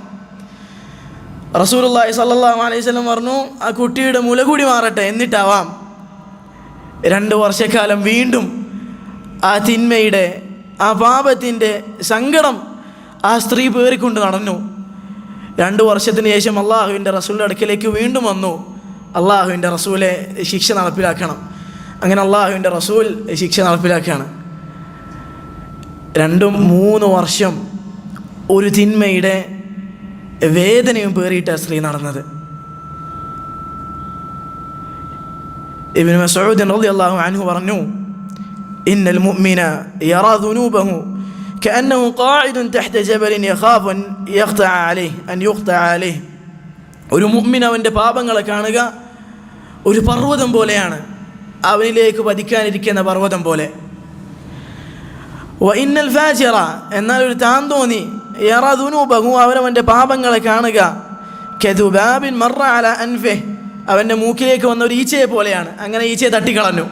റസൂലുള്ളാഹി സ്വല്ലല്ലാഹു അലൈഹി വസല്ലം പറഞ്ഞു, ആ കുട്ടിയുടെ മുല കൂടി മാറട്ടെ, എന്നിട്ടാവാം. 2 വർഷക്കാലം വീണ്ടും ആ തിന്മയുടെ, ആ പാപത്തിൻ്റെ സങ്കടം ആ സ്ത്രീ പേറിക്കൊണ്ട് നടന്നു. 2 വർഷത്തിന് ശേഷം അള്ളാഹുവിൻ്റെ റസൂലിൻ്റെ അടുക്കലേക്ക് വീണ്ടും വന്നു. അള്ളാഹുവിൻ്റെ റസൂലെ ശിക്ഷ നടപ്പിലാക്കണം. അങ്ങനെ അള്ളാഹുവിൻ്റെ റസൂൽ ശിക്ഷ നടപ്പിലാക്കുകയാണ്. 2-3 വർഷം ഒരു തിന്മയുടെ വേദനയും പേറിയിട്ടാണ് സ്ത്രീ നടന്നത്. ഇബ്നു മസ്ഊദ് റളിയല്ലാഹു അൻഹു പറഞ്ഞു, ഇന്നൽ മുഅ്മിന യറാ ദുനൂബഹു കഅന്നഹു ഖാഇദുൻ തഹ്ത ജബലിൻ യഖാഫു അൻ യുഖ്തഅ അലൈഹി. ഒരു മുഅ്മിൻ അവൻ്റെ പാപങ്ങളെ കാണുക ഒരു പർവ്വതം പോലെയാണ്, അവനിലേക്ക് പതിക്കാനിരിക്കുന്ന പർവ്വതം പോലെ. വഇന്നൽ ഫാജിറ, എന്നാൽ ഒരു താന്തോന്നി, യറാ ദുനൂബഹു, അവനവൻ്റെ പാപങ്ങളെ കാണുക കദുബാബിൻ മറ അല അൻഫിഹി, അവൻ്റെ മൂക്കിലേക്ക് വന്ന ഒരു ഈച്ചയെ പോലെയാണ്. അങ്ങനെ ഈച്ചയെ തട്ടിക്കളഞ്ഞു.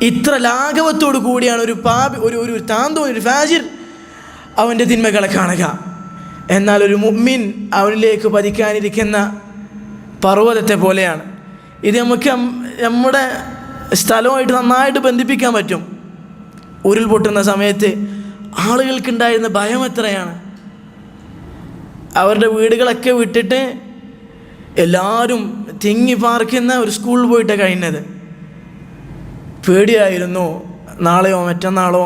ഇത്ര ലാഘവത്തോടു കൂടിയാണ് ഒരു താന്തോന്നി, ഒരു ഫാജിർ അവൻ്റെ തിന്മകളെ കാണുക. എന്നാൽ ഒരു മുഅ്മിൻ അവനിലേക്ക് പതിക്കാനിരിക്കുന്ന പർവ്വതത്തെ പോലെയാണ്. ഇത് നമുക്ക് നമ്മുടെ സ്ഥലവുമായിട്ട് നന്നായിട്ട് ബന്ധിപ്പിക്കാൻ പറ്റും. ഉരുൾപൊട്ടുന്ന സമയത്ത് ആളുകൾക്കുണ്ടായിരുന്ന ഭയം എത്രയാണ്. അവരുടെ വീടുകളൊക്കെ വിട്ടിട്ട് എല്ലാവരും തിങ്ങി പാർക്കുന്ന ഒരു സ്കൂളിൽ പോയിട്ടാണ് കഴിഞ്ഞത്. പേടിയായിരുന്നു, നാളെയോ മറ്റന്നാളോ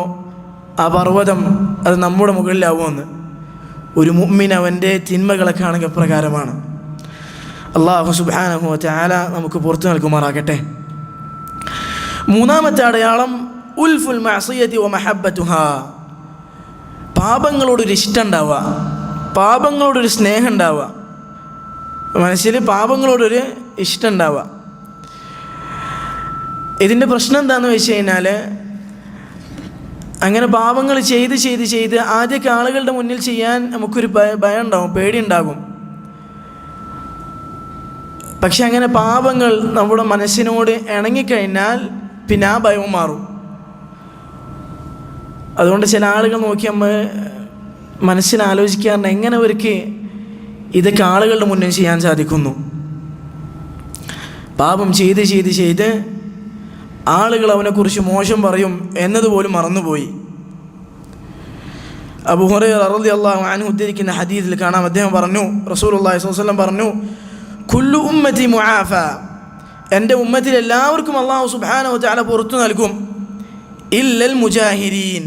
ആ പർവ്വതം അത് നമ്മുടെ മുകളിലാവുമെന്ന്. ഒരു മുഅ്മിൻ അവൻ്റെ തിന്മകളെ കാണുക പ്രകാരമാണ്. അല്ലാഹു സുബ്ഹാനഹു വ തആല നമുക്ക് പുറത്തു നൽകുമാറാകട്ടെ. മൂന്നാമത്തെ അടയാളം ഉൽഫുൽ മഅസിയതി വ മഹബ്ബതുഹാ. പാപങ്ങളോടൊരു ഇഷ്ടം ഉണ്ടാവുക, പാപങ്ങളോടൊരു സ്നേഹം ഉണ്ടാവുക, മനസ്സിൽ പാപങ്ങളോടൊരു ഇഷ്ടം ഉണ്ടാവുക. ഇതിൻ്റെ പ്രശ്നം എന്താണെന്ന് വെച്ച് കഴിഞ്ഞാൽ, അങ്ങനെ പാപങ്ങൾ ചെയ്ത് ചെയ്ത് ചെയ്ത് ആദ്യമൊക്കെ ആളുകളുടെ മുന്നിൽ ചെയ്യാൻ നമുക്കൊരു ഭയം ഉണ്ടാവും, പേടിയുണ്ടാകും. പക്ഷെ അങ്ങനെ പാപങ്ങൾ നമ്മുടെ മനസ്സിനോട് ഇണങ്ങിക്കഴിഞ്ഞാൽ പിന്നെ ആ ഭയവും മാറും. അതുകൊണ്ട് ചില ആളുകൾ നോക്കി നമ്മൾ മനസ്സിലാലോചിക്കാറുണ്ട്, എങ്ങനെ അവർക്ക് ഇതൊക്കെ ആളുകളുടെ മുന്നിൽ ചെയ്യാൻ സാധിക്കുന്നു. പാപം ചെയ്ത് ചെയ്ത് ചെയ്ത് ആളുകൾ അവനെക്കുറിച്ച് മോശം പറയും എന്നതുപോലും മറന്നുപോയി. അബൂ ഹുറൈറ റളിയല്ലാഹു അൻഹു ഉദ്ധരിക്കുന്ന ഹദീസിൽ കാണാം, അദ്ദേഹം പറഞ്ഞു, റസൂലുള്ളാഹി സ്വല്ലല്ലാഹു അലൈഹി വസല്ലം പറഞ്ഞു, കുല്ലു ഉമ്മത്തി മുആഫ, എൻ്റെ ഉമ്മത്തിൽ എല്ലാവർക്കും അല്ലാഹു സുബ്ഹാനഹു വ തആല പുറത്തു നൽകും, ഇല്ലൽ മുജാഹിരീൻ,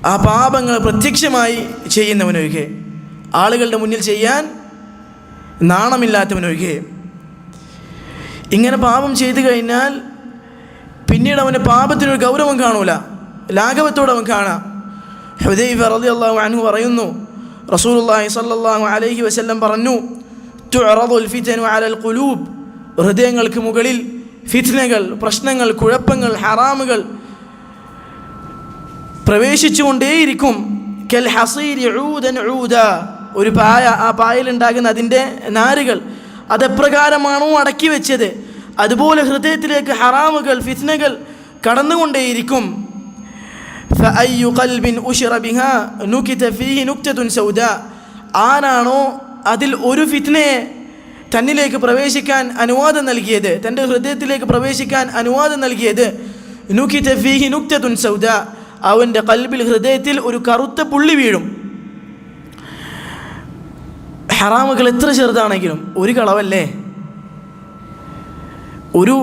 ആ പാപങ്ങൾ പ്രത്യക്ഷമായി ചെയ്യുന്നവനൊഴികെ, ആളുകളുടെ മുന്നിൽ ചെയ്യാൻ നാണമില്ലാത്തവനൊഴികെ. ഇങ്ങനെ പാപം ചെയ്തു കഴിഞ്ഞാൽ പിന്നീട് അവൻ്റെ പാപത്തിനൊരു ഗൗരവം കാണൂല, ലാഘവത്തോടെ അവൻ കാണാം. ഹുദൈഫ റളിയല്ലാഹു അൻഹു പറയുന്നു, റസൂലുള്ളാഹി സ്വല്ലല്ലാഹു അലൈഹി വസല്ലം പറഞ്ഞു, തുഅറദുൽ ഫിതനു അലൽ ഖുലൂബ്, ഹൃദയങ്ങൾക്ക് മുകളിൽ ഫിത്നകൾ, പ്രശ്നങ്ങൾ, കുഴപ്പങ്ങൾ, ഹറാമുകൾ പ്രവേശിച്ചുകൊണ്ടേയിരിക്കും. കൽ ഹസീരി ഊദൻ ഊദ, ഒരു പായ, ആ പായലുണ്ടാകുന്ന അതിൻ്റെ നാരുകൾ അതെപ്രകാരമാണോ അടക്കി വെച്ചത് അതുപോലെ ഹൃദയത്തിലേക്ക് ഹറാമുകൾ, ഫിത്നകൾ കടന്നുകൊണ്ടേയിരിക്കും. ഫഅയ്യു ഖൽബിൻ ഉശിറ ബിഹാ നുകിത ഫീഹി നുക്തതുൻ സൗദാ, ആരാണോ അതിൽ ഒരു ഫിത്നയെ തന്നിലേക്ക് പ്രവേശിക്കാൻ അനുവാദം നൽകിയത്, തൻ്റെ ഹൃദയത്തിലേക്ക് പ്രവേശിക്കാൻ അനുവാദം നൽകിയത്, നുകിത ഫീഹി നുക്തതുൻ സൗദാ, അവൻ്റെ ഖൽബിൽ, ഹൃദയത്തിൽ ഒരു കറുത്ത പുള്ളി വീഴും. ഹറാമുകൾ എത്ര ചെറുതാണെങ്കിലും ഒരു കളവല്ലേ, ഒരു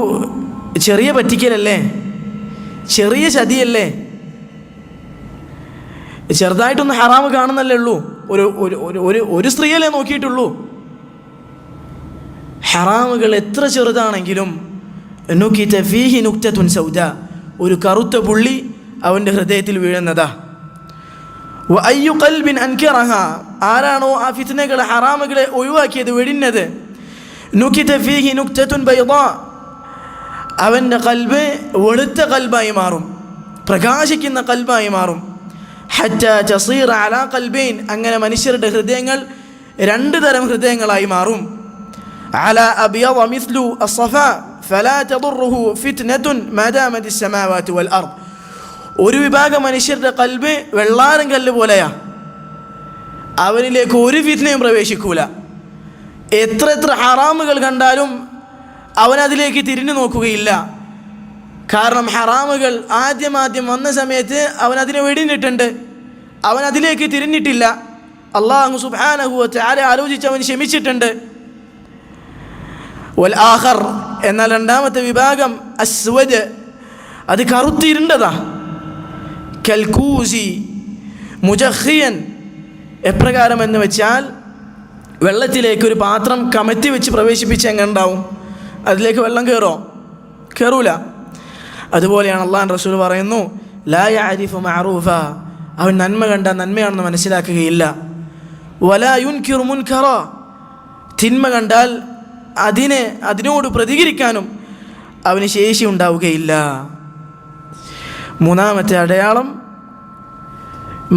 ചെറിയ പറ്റിക്കലല്ലേ, ചെറിയ ചതിയല്ലേ, ചെറുതായിട്ടൊന്ന് ഹറാമ് കാണുന്നല്ലേ ഉള്ളൂ. ഒരു സ്ത്രീയല്ലേ നോക്കിയിട്ടുള്ളൂ. ഹറാമുകൾ എത്ര ചെറുതാണെങ്കിലും നുകിത ഫീഹി നുക്തതുൻ സൗദാ, ഒരു കറുത്ത പുള്ളി അവൻ്റെ ഹൃദയത്തിൽ വീഴുന്നതാ. വഅയ്യു ഖൽബിൻ അൻകറഹ, ആരാണോ ആ ഫിത്നകളെ, ഹറാമുകളെ ഒഴിവാക്കിയത്, വെടിഞ്ഞത്, നുകിത ഫീഹി നുക്തതുൻ ബൈദാ, അവൻ്റെ ഖൽബ് വെളുത്ത ഖൽബായി മാറും, പ്രകാശിക്കുന്ന ഖൽബായി മാറും. ഹത്താ തസീറ അലാ ഖൽബൈൻ, അങ്ങനെ മനുഷ്യരുടെ ഹൃദയങ്ങൾ രണ്ട് തരം ഹൃദയങ്ങളായി മാറും. അലാ അബിയദ മിസ്ലു അസ്സഫാ ഫലാ തദുറുഹു ഫിത്നതുൻ മാദാമതി السماوات والأرض, ഒരു വിഭാഗം മനുഷ്യരുടെ ഖൽബ് വെള്ളാരം കല്ല് പോലെയാ, അവനിലേക്ക് ഒരു ഫിത്നയും പ്രവേശിക്കൂല. എത്ര എത്ര ഹറാമുകൾ കണ്ടാലും അവനതിലേക്ക് തിരിഞ്ഞു നോക്കുകയില്ല. കാരണം ഹറാമുകൾ ആദ്യം വന്ന സമയത്ത് അവനതിനെ വെടിഞ്ഞിട്ടുണ്ട്, അവനതിലേക്ക് തിരിഞ്ഞിട്ടില്ല. അല്ലാഹു സുബ്ഹാനഹു വ തആല ആലോചിച്ച് അവൻ ക്ഷമിച്ചിട്ടുണ്ട്. വൽ ആഖർ, എന്നാൽ രണ്ടാമത്തെ വിഭാഗം അസ്വദ്, അത് കറുത്തിരുണ്ടതാ. കൽകൂസി മുജഖിയൻ, എപ്രകാരം എന്ന് വെച്ചാൽ വെള്ളത്തിലേക്ക് ഒരു പാത്രം കമത്തി വെച്ച് പ്രവേശിപ്പിച്ച് എങ്ങനെ ഉണ്ടാവും, അതിലേക്ക് വെള്ളം കയറൂല. അതുപോലെയാണ് അല്ലാഹുവിൻ്റെ റസൂൽ പറയുന്നു, ലാ യഅരിഫു മഅറൂഫ, അവൻ നന്മ കണ്ട നന്മയാണെന്ന് മനസ്സിലാക്കുകയില്ല. വലാ യുൻകിറു മുൻകറ, തിന്മ കണ്ടാൽ അതിനോട് പ്രതികരിക്കാനും അവന് ശേഷി ഉണ്ടാവുകയില്ല. മൂന്നാമത്തെ അടയാളം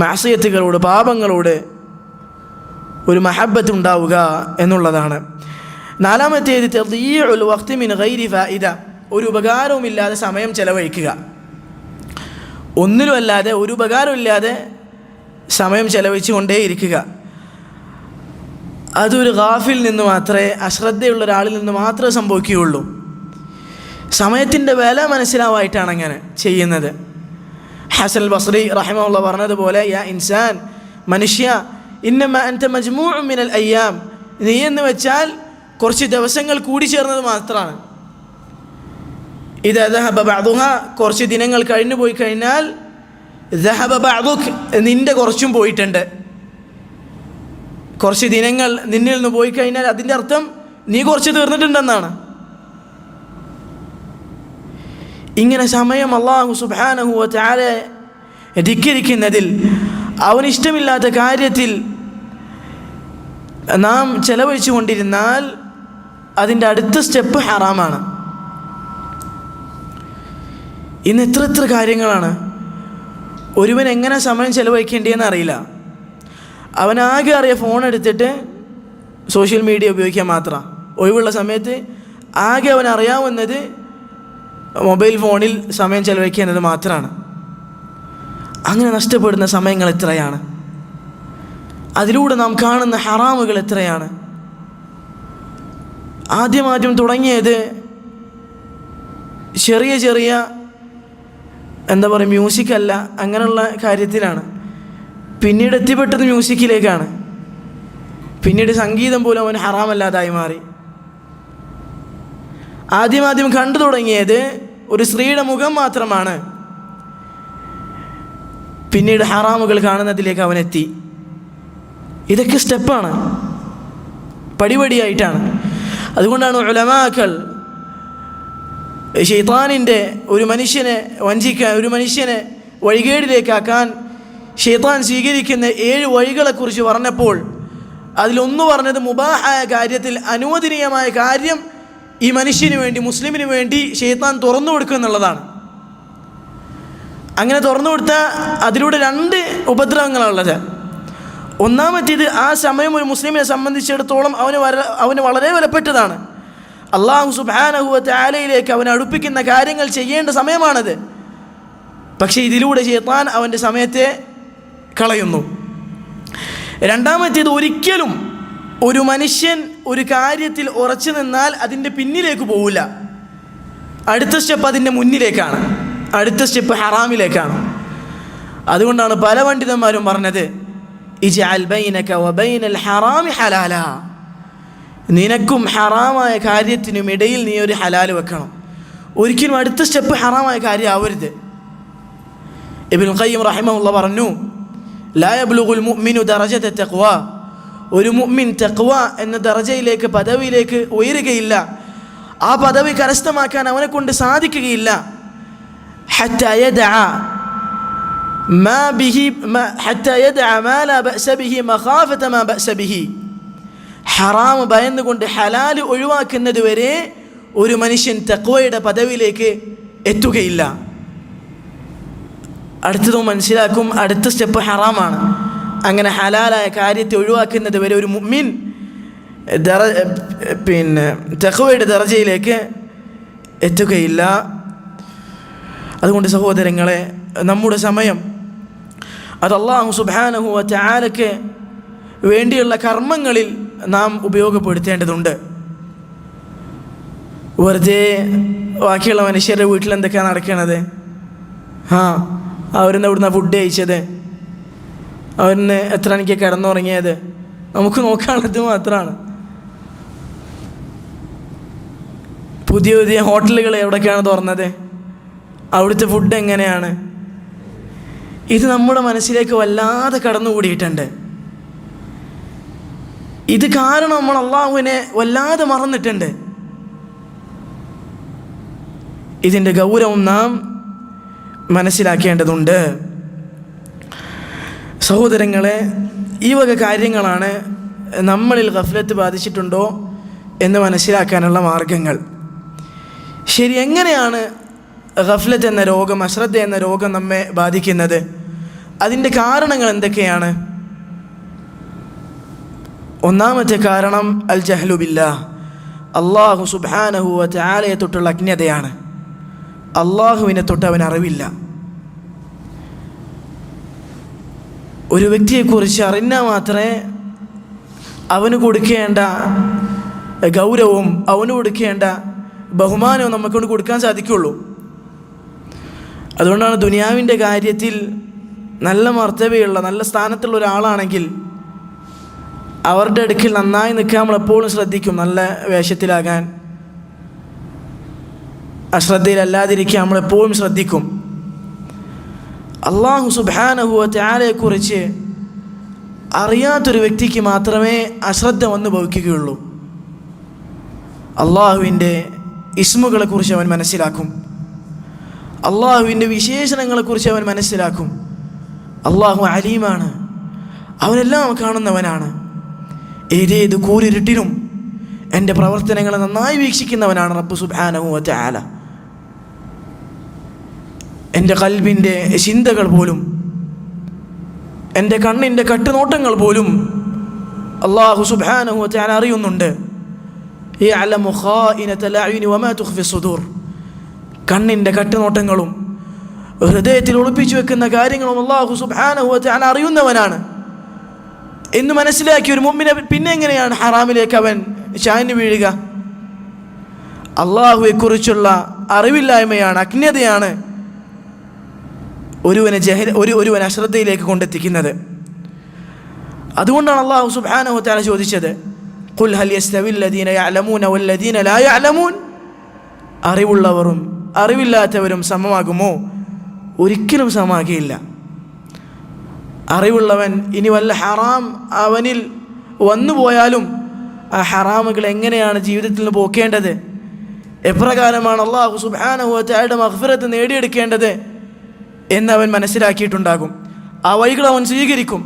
മഅസിയത്തുകളോട്, പാപങ്ങളോട് ഒരു മഹബ്ബത്ത് ഉണ്ടാവുക എന്നുള്ളതാണ്. നാലാമത്തേത് തദ്യീഉൽ വഖ്തി മിൻ ഗൈരി ഫായിദ, ഒരു ഉപകാരവുമില്ലാതെ സമയം ചെലവഴിക്കുക. ഒന്നിലുമല്ലാതെ, ഒരു ഉപകാരമില്ലാതെ സമയം ചെലവഴിച്ചു കൊണ്ടേയിരിക്കുക. അതൊരു ഗാഫിൽ നിന്ന് മാത്രമേ, അശ്രദ്ധയുള്ള ഒരാളിൽ നിന്ന് മാത്രമേ സംഭവിക്കുകയുള്ളൂ. സമയത്തിൻ്റെ വില മനസ്സിലാവായിട്ടാണ് അങ്ങനെ ചെയ്യുന്നത്. ഹസൻ അൽ ബസ്രി റഹിമഹുല്ലാഹ് പറഞ്ഞതുപോലെ, യാ ഇൻസാൻ, മനുഷ്യ, ഇന്നമാ അൻത മജ്മൂഉൻ മിനൽ അയ്യാം, നീ എന്ന് വെച്ചാൽ കുറച്ച് ദിവസങ്ങൾ കൂടിച്ചേർന്നത് മാത്രമാണ്. ഇദാ ദഹബ ബഅദുഹ, കുറച്ച് ദിനങ്ങൾ കഴിഞ്ഞു പോയി കഴിഞ്ഞാൽ ദഹബ ബഅദുക്, നിൻ്റെ കുറച്ചും പോയിട്ടുണ്ട്. കുറച്ച് ദിനങ്ങൾ നിന്നിൽ നിന്ന് പോയി കഴിഞ്ഞാൽ അതിൻ്റെ അർത്ഥം നീ കുറച്ച് തീർന്നിട്ടുണ്ടെന്നാണ്. ഇങ്ങനെ സമയം അല്ലാഹു സുബ്ഹാനഹു വ തആല ധിക്കരിക്കുന്നതിൽ, അവനിഷ്ടമില്ലാത്ത കാര്യത്തിൽ നാം ചെലവഴിച്ചു കൊണ്ടിരുന്നാൽ അതിൻ്റെ അടുത്ത സ്റ്റെപ്പ് ഹറാമാണ്. ഇന്ന് എത്ര കാര്യങ്ങളാണ്. ഒരുവൻ എങ്ങനെ സമയം ചെലവഴിക്കേണ്ടതെന്ന് അറിയില്ല. അവനാകെ അറിയ ഫോൺ എടുത്തിട്ട് സോഷ്യൽ മീഡിയ ഉപയോഗിക്കാൻ മാത്രം. ഒഴിവുള്ള സമയത്ത് ആകെ അവൻ അറിയാവുന്നത് മൊബൈൽ ഫോണിൽ സമയം ചെലവഴിക്കുന്നത് മാത്രമാണ്. അങ്ങനെ നഷ്ടപ്പെടുന്ന സമയങ്ങൾ എത്രയാണ്. അതിലൂടെ നാം കാണുന്ന ഹറാമുകൾ എത്രയാണ്. ആദ്യം തുടങ്ങിയത് ചെറിയ എന്താ പറയുക, മ്യൂസിക്കല്ല, അങ്ങനെയുള്ള കാര്യത്തിലാണ്. പിന്നീട് എത്തിപ്പെട്ടത് മ്യൂസിക്കിലേക്കാണ്. പിന്നീട് സംഗീതം പോലും അവൻ ഹറാമല്ലാതായി മാറി. ആദ്യം കണ്ടു തുടങ്ങിയത് ഒരു സ്ത്രീയുടെ മുഖം മാത്രമാണ്. പിന്നീട് ഹറാമുകൾ കാണുന്നതിലേക്ക് അവനെത്തി. ഇതൊക്കെ സ്റ്റെപ്പാണ്, പടിപടിയായിട്ടാണ്. അതുകൊണ്ടാണ് ഉലമാക്കൾ ശൈത്താനിൻ്റെ ഒരു മനുഷ്യനെ വഞ്ചിക്കാൻ, ഒരു മനുഷ്യനെ വഴികേടിലേക്കാക്കാൻ ശൈത്താൻ സ്വീകരിക്കുന്ന 7 വഴികളെക്കുറിച്ച് പറഞ്ഞപ്പോൾ അതിലൊന്ന് പറഞ്ഞത്, മുബാഹായ കാര്യത്തിൽ അനുവദനീയമായ കാര്യം ഈ മനുഷ്യന് വേണ്ടി, മുസ്ലിമിന് വേണ്ടി ശൈത്താൻ തുറന്നു കൊടുക്കുക എന്നുള്ളതാണ്. അങ്ങനെ തുറന്നു കൊടുത്താൽ അതിലൂടെ 2 ഉപദ്രവങ്ങളാണുള്ളത്. ഒന്നാമത്തേത്, ആ സമയം ഒരു മുസ്ലിമിനെ സംബന്ധിച്ചിടത്തോളം അവന് വളരെ വിലപ്പെട്ടതാണ്. അല്ലാഹു സുബ്ഹാനഹു വ തആലയിലേക്ക് അവനെ അടുപ്പിക്കുന്ന കാര്യങ്ങൾ ചെയ്യേണ്ട സമയമാണത്. പക്ഷേ ഇതിലൂടെ ശൈത്താൻ അവൻ്റെ സമയത്തെ കളയുന്നു. രണ്ടാമത്തേത്, ഒരിക്കലും ഒരു മനുഷ്യൻ ഒരു കാര്യത്തിൽ ഉറച്ചു നിന്നാൽ അതിൻ്റെ പിന്നിലേക്ക് പോവില്ല. അടുത്ത സ്റ്റെപ്പ് അതിൻ്റെ മുന്നിലേക്കാണ്, അടുത്ത സ്റ്റെപ്പ് ഹറാമിലേക്കാണ്. അതുകൊണ്ടാണ് പല പണ്ഡിതന്മാരും പറഞ്ഞത്, ഇജ്അൽ ബൈനക വ ബൈനൽ ഹറാമി ഹലാല, നിനക്കും ഹറാമായ കാര്യത്തിനും ഇടയിൽ നീ ഒരു ഹലാൽ വെക്കണം. ഒരിക്കലും അടുത്ത സ്റ്റെപ്പ് ഹറാമായ കാര്യം ആവരുത്. ഇബ്നുൽ ഖയ്യിം റഹിമഹുല്ലാഹ് പറഞ്ഞു, ലാ യബ്ലുഗുൽ മുഅ്മിനു ദറജത തഖ്വ, ഒരു മുഅ്മിൻ തഖ്വ എന്ന ദറജയിലേക്ക്, പദവിയിലേക്ക് ഉയരുകയില്ല, ആ പദവി കരസ്ഥമാക്കാൻ അവനെ കൊണ്ട് സാധിക്കുകയില്ല. ഹത്താ യദഅ മാ ലാ ബഅസ ബിഹി മഖാഫത മാ ബഅസ ബിഹി, ഹറാം ഭയന്നുകൊണ്ട് ഹലാൽ ഒഴിവാക്കുന്നത് വരെ ഒരു മനുഷ്യൻ തഖ്വയുടെ പദവിയിലേക്ക് എത്തുകയില്ല. അടുത്തതും മനസ്സിലാക്കും, അടുത്ത സ്റ്റെപ്പ് ഹറാമാണ്. അങ്ങനെ ഹലാലായ കാര്യത്തെ ഒഴിവാക്കുന്നത് വരെ ഒരു മുഅ്മിൻ തഖ്വയുടെ ദറജയിലേക്ക് എത്തുകയില്ല. അതുകൊണ്ട് സഹോദരങ്ങളെ, നമ്മുടെ സമയം അത് അല്ലാഹു സുബ്ഹാനഹു വ തആലയ്ക്ക് വേണ്ടിയുള്ള കർമ്മങ്ങളിൽ നാം ഉപയോഗപ്പെടുത്തേണ്ടതുണ്ട്. വെറുതെ ബാക്കിയുള്ള മനുഷ്യരുടെ വീട്ടിൽ എന്തൊക്കെയാണ് നടക്കണത്, അവരിന്ന് ഇവിടുന്ന് ഫുഡ് കഴിച്ചത്, അവരിന്ന് എത്ര മണിക്ക് കിടന്നുറങ്ങിയത്, നമുക്ക് നോക്കാനുള്ളത് മാത്രമാണ്. പുതിയ ഹോട്ടലുകൾ എവിടേക്കാണ് തുറന്നത്, അവിടുത്തെ ഫുഡ് എങ്ങനെയാണ്, ഇത് നമ്മുടെ മനസ്സിലേക്ക് വല്ലാതെ കടന്നുകൂടിയിട്ടുണ്ട്. ഇത് കാരണം നമ്മൾ അള്ളാഹുവിനെ വല്ലാതെ മറന്നിട്ടുണ്ട്. ഇതിൻ്റെ ഗൗരവം നാം മനസ്സിലാക്കേണ്ടതുണ്ട്. സഹോദരങ്ങളെ, ഈ വക കാര്യങ്ങളാണ് നമ്മളിൽ ഗഫ്ലത്ത് ബാധിച്ചിട്ടുണ്ടോ എന്ന് മനസ്സിലാക്കാനുള്ള മാർഗങ്ങൾ. ശരി, എങ്ങനെയാണ് ഗഫ്ലത്ത് എന്ന രോഗം, അശ്രദ്ധ എന്ന രോഗം നമ്മെ ബാധിക്കുന്നത്? അതിൻ്റെ കാരണങ്ങൾ എന്തൊക്കെയാണ്? ഒന്നാമത്തെ കാരണം അൽ ജഹ്ലു ബില്ലാഹ്, അല്ലാഹു സുബ്ഹാനഹു വ തആലയെ തൊട്ടുള്ള അജ്ഞതയാണ്. അള്ളാഹുവിനെ തൊട്ട് അവൻ അറിവില്ല. ഒരു വ്യക്തിയെക്കുറിച്ച് അറിഞ്ഞാൽ മാത്രമേ അവന് കൊടുക്കേണ്ട ഗൗരവവും അവന് കൊടുക്കേണ്ട ബഹുമാനവും നമുക്കൊണ്ട് കൊടുക്കാൻ സാധിക്കുള്ളൂ. അതുകൊണ്ടാണ് ദുനിയാവിൻ്റെ കാര്യത്തിൽ നല്ല മർത്തബയുള്ള നല്ല സ്ഥാനത്തുള്ള ഒരാളാണെങ്കിൽ അവരുടെ അടുക്കൽ നന്നായി നിൽക്കാൻ നമ്മളെപ്പോഴും ശ്രദ്ധിക്കും. നല്ല വേഷത്തിലാകാൻ, അശ്രദ്ധയിലല്ലാതിരിക്കാൻ നമ്മളെപ്പോഴും ശ്രദ്ധിക്കും. അല്ലാഹു സുബ്ഹാനഹു വ തആലയെക്കുറിച്ച് അറിയാത്തൊരു വ്യക്തിക്ക് മാത്രമേ അശ്രദ്ധ വന്നു ഭവിക്കുകയുള്ളൂ. അള്ളാഹുവിൻ്റെ ഇസ്മുകളെക്കുറിച്ച് അവൻ മനസ്സിലാക്കും, അള്ളാഹുവിൻ്റെ വിശേഷണങ്ങളെക്കുറിച്ച് അവൻ മനസ്സിലാക്കും. അള്ളാഹു അലീമാണ്, അവനെല്ലാം കാണുന്നവനാണ്. ഏതേത് കൂരിരുട്ടിലും എൻ്റെ പ്രവർത്തനങ്ങളെ നന്നായി വീക്ഷിക്കുന്നവനാണ് റബ്ബ് സുബ്ഹാനഹു വ തആല. എൻ്റെ ഖൽബിൻ്റെ ചിന്തകൾ പോലും, എൻ്റെ കണ്ണിൻ്റെ കട്ടുനോട്ടങ്ങൾ പോലും അല്ലാഹു സുബ്ഹാനഹു വ തആല അറിയുന്നുണ്ട്. യഅലമു ഖായിനതൽ അയുനി വമാ തുഖ്ഫി സുദൂർ. കണ്ണിൻ്റെ കട്ടുനോട്ടങ്ങളും ഹൃദയത്തിൽ ഒളിപ്പിച്ചു വെക്കുന്ന കാര്യങ്ങളും അല്ലാഹു സുബ്ഹാനഹു വ തആല അറിയുന്നവനാണ് എന്ന് മനസ്സിലാക്കിയ ഒരു മുഅ്മിനെ പിന്നെ എങ്ങനെയാണ് ഹറാമിലേക്ക് അവൻ ചാഞ്ഞു വീഴുക? അല്ലാഹുവെക്കുറിച്ചുള്ള അറിവില്ലായ്മയാണ്, അജ്ഞതയാണ് ഒരുവനെ അശ്രദ്ധയിലേക്ക് കൊണ്ടെത്തിക്കുന്നത്. അതുകൊണ്ടാണ് അല്ലാഹു സുബ്ഹാനഹു വ തആല ചോദിച്ചത്, ഖുൽ ഹൽ യസ്തവിൽ ലദീന യഅലമൂന വല്ലദീന ലാ യഅലമൂൻ. അറിവുള്ളവരും അറിവില്ലാത്തവരും സമമാകുമോ? ഒരിക്കലും സമമാകില്ല. അറിവുള്ളവൻ ഇനി വല്ല ഹറാം അവനിൽ വന്നുപോയാലും ആ ഹറാമുകൾ എങ്ങനെയാണ് ജീവിതത്തിൽ നിന്ന് പോക്കേണ്ടത്, എപ്രകാരമാണ് അല്ലാഹു സുബ്ഹാനഹു വ തആലയുടെ മഗ്ഫിറത്ത് നേടിയെടുക്കേണ്ടത് എന്നവൻ മനസ്സിലാക്കിയിട്ടുണ്ടാകും. ആ വഴികൾ അവൻ സ്വീകരിക്കും.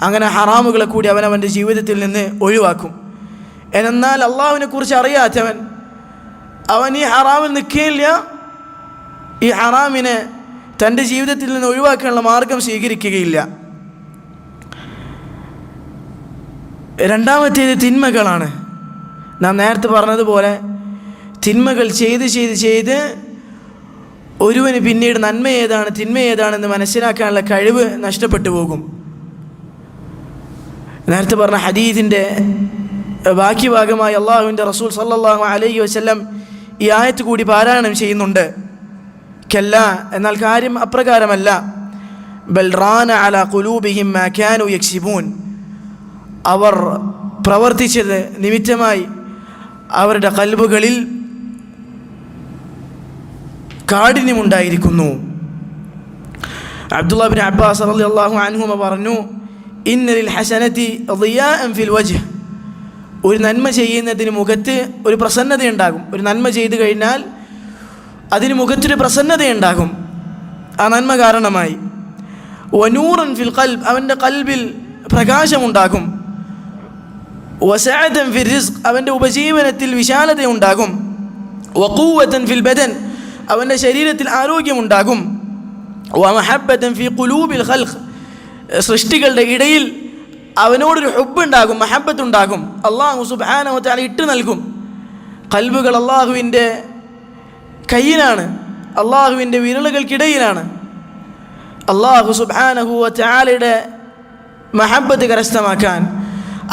അങ്ങനെ ഹറാമുകളെ കൂടി അവനവൻ്റെ ജീവിതത്തിൽ നിന്ന് ഒഴിവാക്കും. എന്നാൽ അള്ളാഹുവിനെ കുറിച്ച് അറിയാത്തവൻ അവൻ ഈ ഹറാമിൽ നിൽക്കുകയില്ല, ഈ ഹറാമിനെ തൻ്റെ ജീവിതത്തിൽ നിന്ന് ഒഴിവാക്കാനുള്ള മാർഗം സ്വീകരിക്കുകയില്ല. രണ്ടാമത്തേത് തിന്മകളാണ്. നാം നേരത്തെ പറഞ്ഞതുപോലെ തിന്മകൾ ചെയ്ത് ഒരുവന് പിന്നീട് നന്മ ഏതാണ് തിന്മ ഏതാണെന്ന് മനസ്സിലാക്കാനുള്ള കഴിവ് നഷ്ടപ്പെട്ടു പോകും. നേരത്തെ പറഞ്ഞ ഹദീസിൻ്റെ ബാക്കി ഭാഗമായി അള്ളാഹുവിൻ്റെ റസൂൽ സല്ലല്ലാഹു അലൈഹി വസല്ലം ഈ ആയത്ത് കൂടി പാരായണം ചെയ്യുന്നുണ്ട്. കല്ല, എന്നാൽ കാര്യം അപ്രകാരമല്ല. ബൽ റാന അലാ ഖുലൂബിഹിം മാ കാനൂ യക്സിബൂൻ. അവർ പ്രവർത്തിച്ചത് നിമിത്തമായി അവരുടെ ഖൽബുകളിൽ കാഠിന്യമുണ്ടായിരിക്കുന്നു. അബ്ദുല്ലാഹ് ഇബ്നു അബ്ബാസ് റളിയല്ലാഹു അൻഹുമ പറഞ്ഞു, ഇന്നലിൽ ഹസനതി ദിയാഅൻ ഫിൽ വജ്ഹ്. ഒരു നന്മ ചെയ്യുന്നതിന് മുഖത്ത് ഒരു പ്രസന്നതയുണ്ടാകും. ഒരു നന്മ ചെയ്തു കഴിഞ്ഞാൽ അതിന് മുഖത്തൊരു പ്രസന്നതയുണ്ടാകും ആ നന്മ കാരണമായി. വനൂറൻ ഫിൽ ഖൽബ്, അവൻ്റെ ഖൽബിൽ പ്രകാശമുണ്ടാകും. വസഅതൻ ഫിൽ റിസ്ഖ്, അവൻ്റെ ഉപജീവനത്തിൽ വിശാലതയുണ്ടാകും. വഖുവതൻ ഫിൽ ബദൻ, അവൻ്റെ ശരീരത്തിൽ ആരോഗ്യമുണ്ടാകും. വമഹബ്ബതൻ ഫി ഖുലൂബിൽ ഖൽഖ്, സൃഷ്ടികളുടെ ഇടയിൽ അവനോടൊരു ഹുബ്ബുണ്ടാകും, മഹബ്ബത്തുണ്ടാകും. അല്ലാഹു സുബ്ഹാനഹു വ തആല ഇട്ട് നൽകും. ഖൽബുകൾ അല്ലാഹുവിൻ്റെ കയ്യിലാണ്, അല്ലാഹുവിൻ്റെ വിരലുകൾക്കിടയിലാണ്. അല്ലാഹു സുബ്ഹാനഹു വ തആലയുടെ മഹബ്ബത്ത് കരസ്ഥമാക്കാൻ,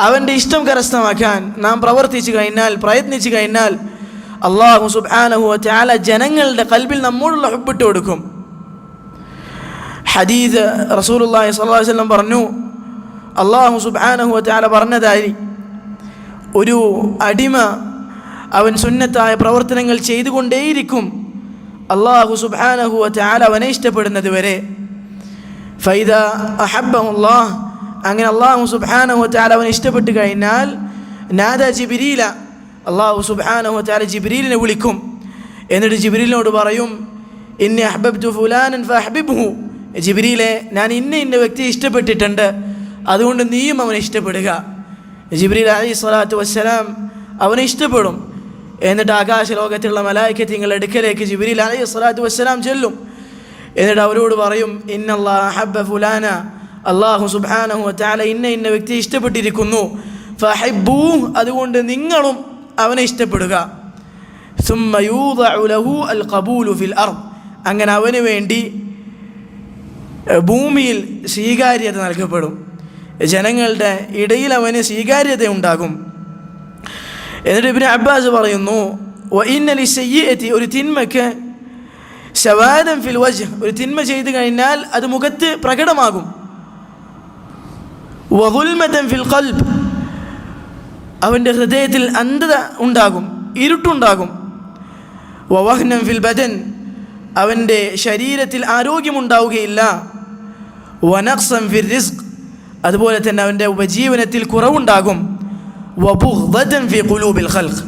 അവൻ്റെ ഇഷ്ടം കരസ്ഥമാക്കാൻ നാം പ്രവർത്തിച്ചു കഴിഞ്ഞാൽ, പ്രയത്നിച്ചു കഴിഞ്ഞാൽ അല്ലാഹു സുബ്ഹാനഹു വ തആല ജനങ്ങളുടെ ഖൽബിൽ നമ്മോടുള്ള ഹുബ്ബിട്ട് കൊടുക്കും. ഹദീസ് റസൂലുള്ളാഹി സ്വല്ലല്ലാഹു അലൈഹി വസല്ലം പറഞ്ഞു, അല്ലാഹു സുബ്ഹാനഹു വ തആല പറഞ്ഞതായി, ഒരു അടിമ അവൻ സുന്നത്തായ പ്രവർത്തനങ്ങൾ ചെയ്തുകൊണ്ടേയിരിക്കും അല്ലാഹു സുബ്ഹാനഹു വ തആല അവനെ ഇഷ്ടപ്പെടുന്നത് വരെ. ഫൈദാ അഹബ്ബഹുല്ലാഹ്, അങ്ങനെ അല്ലാഹു സുബ്ഹാനഹു വ തആല അവനെ ഇഷ്ടപ്പെട്ട് കഴിഞ്ഞാൽ നാദ ജിബ്രീല, അല്ലാഹു സുബ്ഹാനഹു വ തആല ജിബ്രീലിനെ വിളിക്കും. എന്നിട്ട് ജിബ്രീലിനോട് പറയും, ഇന്നി അഹ്ബബ്തു ഫുലാനൻ ഫഅഹ്ബിബ്ഹു. ജിബ്രീലെ, ഞാൻ ഇന്ന വ്യക്തിയെ ഇഷ്ടപ്പെട്ടിട്ടുണ്ട്, അതുകൊണ്ട് നീയും അവനെ ഇഷ്ടപ്പെടുക. ജിബ്രീൽ അലൈഹിസ്സലാത്തു വസ്സലാം അവനെ ഇഷ്ടപ്പെടും. എന്നിട്ട് ആകാശലോകത്തുള്ള മലായികത്തുകളുടെ അടുക്കലേക്ക് ജിബ്രീൽ അലൈഹിസ്സലാത്തു വസ്സലാം ചെല്ലും. എന്നിട്ട് അവരോട് പറയും, ഇന്നല്ലാഹ അഹബ്ബ ഫുലാന, അല്ലാഹു സുബ്ഹാനഹു വ തആല ഇന്ന വ്യക്തിയെ ഇഷ്ടപ്പെട്ടിരിക്കുന്നു, ഫഅഹിബ്ബൂഹു, അതുകൊണ്ട് നിങ്ങളും അവനെ ഇഷ്ടപ്പെടുക. സുമ്മ യൂദഉ ലഹു അൽ ഖബൂലു ഫിൽ അർദ്, അങ്ങനെ അവന് വേണ്ടി ഭൂമിയിൽ സ്വീകാര്യത നൽകപ്പെടും. ജനങ്ങളുടെ ഇടയിൽ അവന് സ്വീകാര്യത ഉണ്ടാകും. എന്നിട്ട് ഇബ്നു അബ്ബാസ് പറയുന്നു, വഇന്ന ലിസയ്യിഅതി, ഒരു തിന്മയ്ക്ക് സവാദൻ ഫിൽ വജ്ഹ്, ഒരു തിന്മ ചെയ്തു കഴിഞ്ഞാൽ അത് മുഖത്ത് പ്രകടമാകും. വദുൽമതൻ ഫിൽ ഖൽബ്, അവൻ്റെ ഹൃദയത്തിൽ അന്ധത ഉണ്ടാകും, ഇരുട്ടുണ്ടാകും. വവഹ്നൻ ഫിൽ ബദൻ, അവൻ്റെ ശരീരത്തിൽ ആരോഗ്യമുണ്ടാവുകയില്ല. വനഖ്സൻ ഫിൽ റിസ്ഖ്, അതുപോലെ തന്നെ അവൻ്റെ ഉപജീവനത്തിൽ കുറവുണ്ടാകും. വബുഗ്ദൻ ഫി ഖുലൂബിൽ ഖൽഖ്,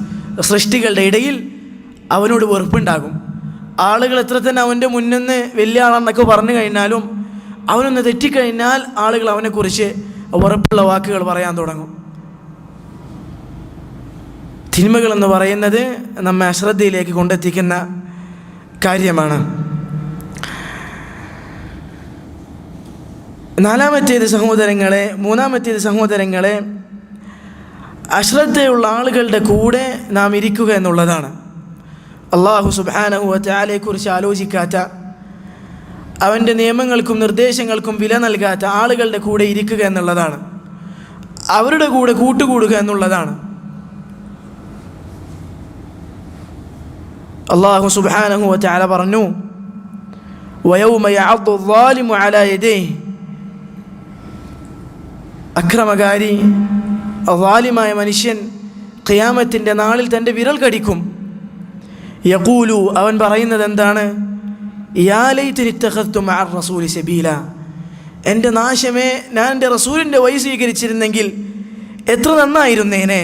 സൃഷ്ടികളുടെ ഇടയിൽ അവനോട് വെറുപ്പുണ്ടാകും. ആളുകൾ എത്ര തന്നെ അവൻ്റെ മുന്നിൽ നിന്ന് വലിയ ആളാണെന്നൊക്കെ പറഞ്ഞു കഴിഞ്ഞാലും അവനൊന്ന് തെറ്റിക്കഴിഞ്ഞാൽ ആളുകൾ അവനെക്കുറിച്ച് വെറുപ്പുള്ള വാക്കുകൾ പറയാൻ തുടങ്ങും. തിന്മകളെന്ന് പറയുന്നത് നമ്മെ അശ്രദ്ധയിലേക്ക് കൊണ്ടെത്തിക്കുന്ന കാര്യമാണ്. മൂന്നാമത്തേത് സഹോദരങ്ങളെ, അശ്രദ്ധയുള്ള ആളുകളുടെ കൂടെ നാം ഇരിക്കുക എന്നുള്ളതാണ്. അല്ലാഹു സുബ്ഹാനഹു വ തആലയെക്കുറിച്ച് ആലോചിക്കാത്ത, അവൻ്റെ നിയമങ്ങൾക്കും നിർദ്ദേശങ്ങൾക്കും വില നൽകാത്ത ആളുകളുടെ കൂടെ ഇരിക്കുക എന്നുള്ളതാണ്. അവരുടെ കൂടെ കൂട്ടുകൂടുക എന്നുള്ളതാണ്. അല്ലാഹു സുബ്ഹാനഹു വ തആല പറഞ്ഞു, വയൗമ യഅദ്ദു ളാലിമു അലാ യദൈഹി, അക്രമകാരി ളാലിമായ മനുഷ്യൻ ഖിയാമത്തിൻ്റെ നാളിൽ തൻ്റെ വിരൽ കടിക്കും. യഖൂലു, അവൻ പറയുന്നത് എന്താണ്? യാ ലൈതനി ഇത്തഖദ്തു മഅ റസൂലി സബീല, എൻ്റെ നാശമേ, ഞാൻ എൻ്റെ റസൂലിൻ്റെ വഴി സ്വീകരിച്ചിരുന്നെങ്കിൽ എത്ര നന്നായിരുന്നേനെ.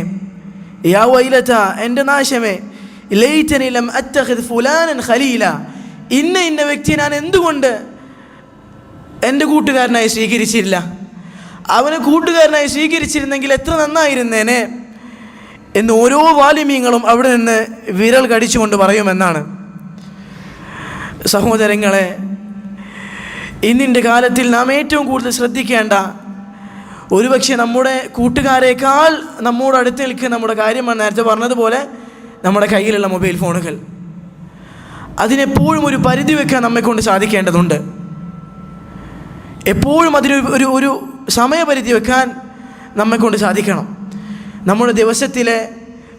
യാ വൈലത, എൻ്റെ നാശമേ, ലൈതനി ലം അത്തഖിദ് ഫുലാനൻ ഖലീല, ഇന്ന വ്യക്തിയെ ഞാൻ എന്തുകൊണ്ട് എൻ്റെ കൂട്ടുകാരനായി സ്വീകരിച്ചില്ല. അവനെ കൂട്ടുകാരനായി സ്വീകരിച്ചിരുന്നെങ്കിൽ എത്ര നന്നായിരുന്നേനെ എന്ന് ഓരോ വാലിമീങ്ങളും അവിടെ നിന്ന് വിരൽ കടിച്ചുകൊണ്ട് പറയുമെന്നാണ്. സഹോദരങ്ങളെ, ഇന്നിൻ്റെ കാലത്തിൽ നാം ഏറ്റവും കൂടുതൽ ശ്രദ്ധിക്കേണ്ട, ഒരുപക്ഷെ നമ്മുടെ കൂട്ടുകാരേക്കാൾ നമ്മോട് അടുത്ത് നിൽക്കുന്ന നമ്മുടെ കാര്യമാണ് നേരത്തെ പറഞ്ഞതുപോലെ നമ്മുടെ കയ്യിലുള്ള മൊബൈൽ ഫോണുകൾ. അതിനെപ്പോഴും ഒരു പരിധി വെക്കാൻ നമ്മെക്കൊണ്ട് സാധിക്കേണ്ടതുണ്ട്. എപ്പോഴും അതിന് ഒരു സമയപരിധി വെക്കാൻ നമ്മെക്കൊണ്ട് സാധിക്കണം. നമ്മുടെ ദിവസത്തിലെ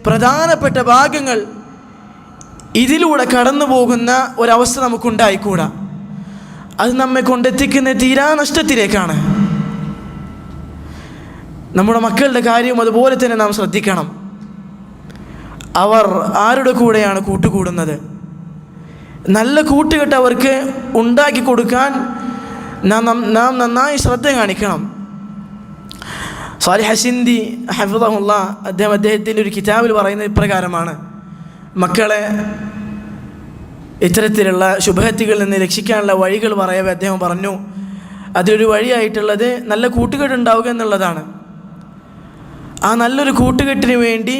പ്രധാനപ്പെട്ട ഭാഗങ്ങൾ ഇതിലൂടെ കടന്നു പോകുന്ന ഒരവസ്ഥ നമുക്കുണ്ടായിക്കൂടാ. അത് നമ്മെ കൊണ്ടെത്തിക്കുന്ന തീരാ നഷ്ടത്തിലേക്കാണ്. നമ്മുടെ മക്കളുടെ കാര്യവും അതുപോലെ തന്നെ നാം ശ്രദ്ധിക്കണം. അവർ ആരുടെ കൂടെയാണ് കൂട്ടുകൂടുന്നത്? നല്ല കൂട്ടുകെട്ട് അവർക്ക് ഉണ്ടാക്കി കൊടുക്കാൻ നാം നന്നായി ശ്രദ്ധ കാണിക്കണം. സാലിഹ് സിന്ദി ഹഫിളഹുല്ലാ അദ്ദേഹത്തിൻ്റെ ഒരു കിതാബിൽ പറയുന്നത് ഇപ്രകാരമാണ്: മക്കളെ ഇത്തരത്തിലുള്ള ശുഭഹത്തുകളിൽ നിന്ന് രക്ഷിക്കാനുള്ള വഴികൾ പറയവേ അദ്ദേഹം പറഞ്ഞു, അതിലൊരു വഴിയായിട്ടുള്ളത് നല്ല കൂട്ടുകെട്ടുണ്ടാവുക എന്നുള്ളതാണ്. ആ നല്ലൊരു കൂട്ടുകെട്ടിന് വേണ്ടി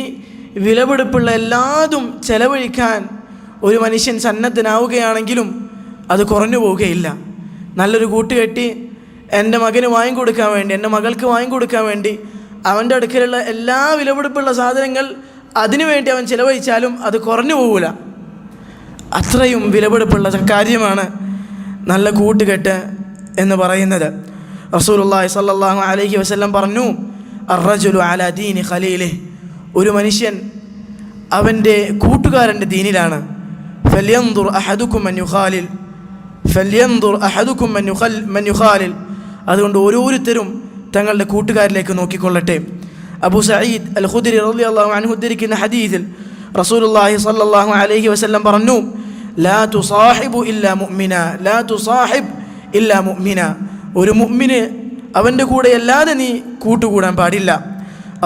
വിലപിടിപ്പുള്ള എല്ലാതും ചെലവഴിക്കാൻ ഒരു മനുഷ്യൻ സന്നദ്ധനാവുകയാണെങ്കിലും അത് കുറഞ്ഞു പോവുകയില്ല. നല്ലൊരു കൂട്ടുകെട്ടി എൻ്റെ മകന് വാങ്ങിക്കൊടുക്കാൻ വേണ്ടി, എൻ്റെ മകൾക്ക് വാങ്ങിക്കൊടുക്കാൻ വേണ്ടി അവൻ്റെ അടുക്കലുള്ള എല്ലാ വിലപിടിപ്പുള്ള സാധനങ്ങൾ അതിനുവേണ്ടി അവൻ ചിലവഴിച്ചാലും അത് കുറഞ്ഞു പോകില്ല. അത്രയും വിലപിടിപ്പുള്ള കാര്യമാണ് നല്ല കൂട്ടുകെട്ട് എന്ന് പറയുന്നത്. റസൂലുള്ളാഹി സ്വല്ലല്ലാഹു അലൈഹി വസല്ലം പറഞ്ഞു, അർറജുലു അലാ ദീനി ഖലീലിഹി, ഒരു മനുഷ്യൻ അവൻ്റെ കൂട്ടുകാരൻ്റെ ദീനിലാണ്. ഫല്യൻദുർ അഹദുക്കും മൻ യുഖാലിൽ, അതുകൊണ്ട് ഓരോരുത്തരും തങ്ങളുടെ കൂട്ടുകാരിലേക്ക് നോക്കിക്കൊള്ളട്ടെ. അബൂ സഈദ് അൽ ഖുദ്രി റളിയല്ലാഹു അൻഹു ഉദ്ധരിക്കുന്ന ഹദീസിൽ റസൂലുള്ളാഹി സ്വല്ലല്ലാഹു അലൈഹി വസല്ലം പറഞ്ഞു, ലാ തുസാഹിബു ഇല്ലാ മുഅ്മിന, ലാ തുസാഹിബ് ഇല്ലാ മുഅ്മിന, ഒരു മുഅ്മിന് അവൻ്റെ കൂടെ അല്ലാതെ നീ കൂട്ടുകൂടാൻ പാടില്ല.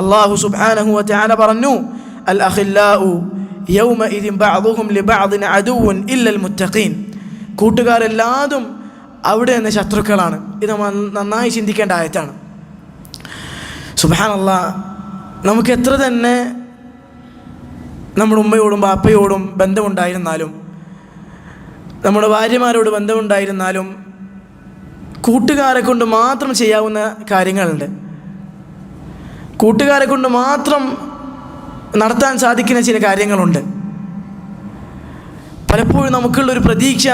അല്ലാഹു സുബ്ഹാനഹു വ തആല പറഞ്ഞു, അൽ അഖില്ലാഉ യൗമഇദിൻ ബഅദുഹും ലിബഅദിൻ അദുവ്വുൻ ഇല്ലൽ മുത്തഖീൻ, കൂട്ടുകാരെല്ലാതും അവിടെ നിന്ന് ശത്രുക്കളാണ്. ഇത് നന്നായി ചിന്തിക്കേണ്ട ആയത്താണ്. സുബ്ഹാനല്ലാഹ്, നമുക്ക് എത്ര തന്നെ നമ്മുടെ ഉമ്മയോടും ബാപ്പയോടും ബന്ധമുണ്ടായിരുന്നാലും, നമ്മുടെ ഭാര്യമാരോട് ബന്ധമുണ്ടായിരുന്നാലും, കൂട്ടുകാരെ കൊണ്ട് മാത്രം ചെയ്യാവുന്ന കാര്യങ്ങളുണ്ട്. കൂട്ടുകാരെ കൊണ്ട് മാത്രം നടത്താൻ സാധിക്കുന്ന ചില കാര്യങ്ങളുണ്ട്. പലപ്പോഴും നമുക്കുള്ളൊരു പ്രതീക്ഷ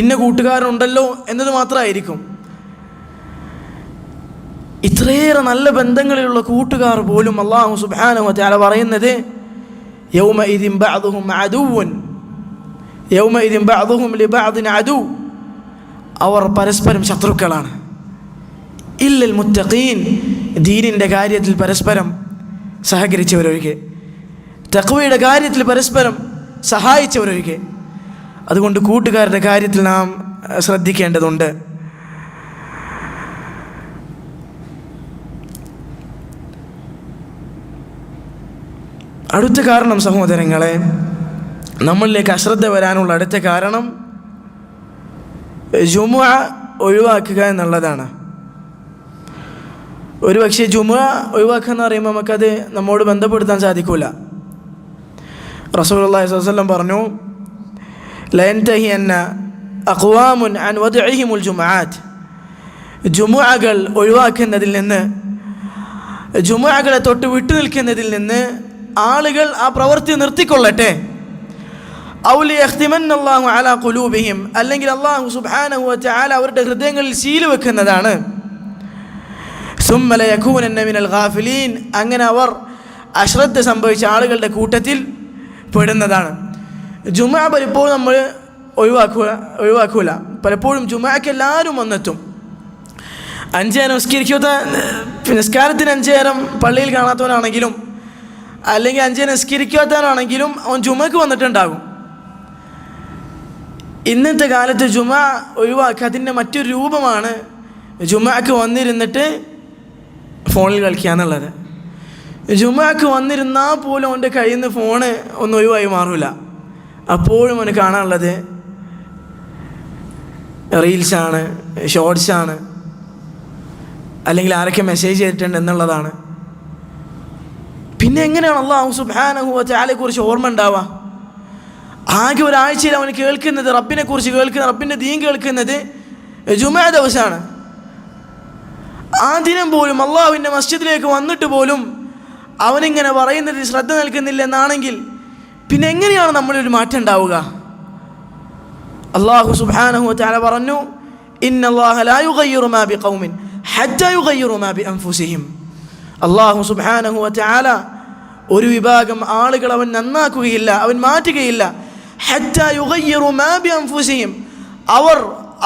ഇന്ന കൂട്ടുകാരുണ്ടല്ലോ എന്നത് മാത്രമായിരിക്കും. ഇത്രയേറെ നല്ല ബന്ധങ്ങളിലുള്ള കൂട്ടുകാർ പോലും അല്ലാഹു സുബ്ഹാനഹു വ തആല പറയുന്നത് യൗമഇദിൻ ബഅദുഹും അദുവ്വൻ യൗമഇദിൻ ബഅദുഹും ലിബഅദിൻ അദു, അവർ പരസ്പരം ശത്രുക്കളാണ്. ഇല്ലൽ മുത്തഖീൻ, ദീനിൻ്റെ കാര്യത്തിൽ പരസ്പരം സഹകരിച്ചവരൊഴികെ, തഖ്വയുടെ കാര്യത്തിൽ പരസ്പരം സഹായിച്ചവരൊഴികെ. അതുകൊണ്ട് കൂട്ടുകാരുടെ കാര്യത്തിൽ നാം ശ്രദ്ധിക്കേണ്ടതുണ്ട്. അടുത്ത കാരണം സഹോദരങ്ങളെ, നമ്മളിലേക്ക് അശ്രദ്ധ വരാനുള്ള അടുത്ത കാരണം ജുമുഅ ഒഴിവാക്കുക എന്നുള്ളതാണ്. ഒരുപക്ഷെ ജുമുഅ ഒഴിവാക്കുക എന്ന് പറയുമ്പോൾ നമുക്കത് നമ്മോട് ബന്ധപ്പെടുത്താൻ സാധിക്കില്ല. റസൂലുള്ളാഹി സ്വല്ലല്ലാഹു അലൈഹി വസല്ലം പറഞ്ഞു, ലയൻതഹിയന്ന അഖ്വാമുൻ അൻ വദ്ഇഹിമുൽ ജുമുഅത്ത്, ജുമുഅകൾ ഒഴിവാക്കുന്നതിൽ നിന്ന്, ജുമുഅകളെ തൊട്ട് വിട്ടു നിൽക്കുന്നതിൽ നിന്ന് ആളുകൾ ആ പ്രവൃത്തി നിർത്തിക്കൊള്ളട്ടെ. ഔ ലിയഖ്തിമന്നല്ലാഹു അലാ ഖുലൂബിഹിം, അല്ലെങ്കിൽ അല്ലാഹു സുബ്ഹാനഹു വ തആല അവരുടെ ഹൃദയങ്ങളിൽ സീൽ വെക്കുന്നതാണ്. സുമ്മ ലയകൂനന്ന മിനൽ ഗാഫിലീൻ, അങ്ങനെ അവർ അശ്രദ്ധ സംഭവിച്ച ആളുകളുടെ കൂട്ടത്തിൽ പെടുന്നതാണ്. ജുമുഅ പലപ്പോഴും നമ്മൾ ഒഴിവാക്കൂല. പലപ്പോഴും ജുമുഅക്ക് എല്ലാവരും വന്നെത്തും. 5 നേരം നിസ്കാരത്തിന് 5 നേരം പള്ളിയിൽ കാണാത്തവനാണെങ്കിലും, അല്ലെങ്കിൽ 5 നിസ്കരിക്കാത്തവനാണെങ്കിലും അവൻ ജുമുഅക്ക് വന്നിട്ടുണ്ടാകും. ഇന്നത്തെ കാലത്ത് ജുമുഅ ഒഴിവാക്കുക അതിൻ്റെ മറ്റൊരു രൂപമാണ് ജുമുഅക്ക് വന്നിരുന്നിട്ട് ഫോണിൽ കളിക്കുക എന്നുള്ളത്. ജുമുഅക്ക് വന്നിരുന്നാൽ പോലും അവൻ്റെ കയ്യിൽ നിന്ന് ഫോണ് ഒന്നും ഒഴിവായി മാറില്ല. അപ്പോഴും അവന് കാണാനുള്ളത് റീൽസാണ്, ഷോർട്സാണ്, അല്ലെങ്കിൽ ആരൊക്കെ മെസ്സേജ് ചെയ്തിട്ടുണ്ട് എന്നുള്ളതാണ്. പിന്നെ എങ്ങനെയാണ് അല്ലാഹു സുബ്ഹാനഹു വ തആലയെക്കുറിച്ച് ഓർമ്മ ഉണ്ടാവുക? ആകെ ഒരാഴ്ചയിൽ അവന് കേൾക്കുന്നത്, റബ്ബിനെ കുറിച്ച് കേൾക്കുന്നത്, റബ്ബിൻ്റെ ദീൻ കേൾക്കുന്നത് ജുമുഅ ദിവസമാണ്. ആ ദിനം പോലും അള്ളാഹുവിൻ്റെ മസ്ജിദിലേക്ക് വന്നിട്ട് പോലും അവനിങ്ങനെ പറയുന്നതിൽ ശ്രദ്ധ നൽകുന്നില്ല എന്നാണെങ്കിൽ പിന്നെ എങ്ങനെയാണ് നമ്മളൊരു മാറ്റം ഉണ്ടാവുക? അല്ലാഹു സുബ്ഹാനഹു വ തആല പറഞ്ഞു, ഇന്നല്ലാഹ ലാ യുഗയ്യിറു മാ ബിഖൗമിൻ ഹത്താ യുഗയ്യിറു മാ ബിഅൻഫുസിഹിം. അല്ലാഹു സുബ്ഹാനഹു വ തആല ഒരു വിഭാഗം ആളുകൾ അവൻ നന്നാക്കുകയില്ല, അവൻ മാറ്റുകയില്ല. ഹത്താ യുഗയ്യിറു മാ ബിഅൻഫുസിഹിം,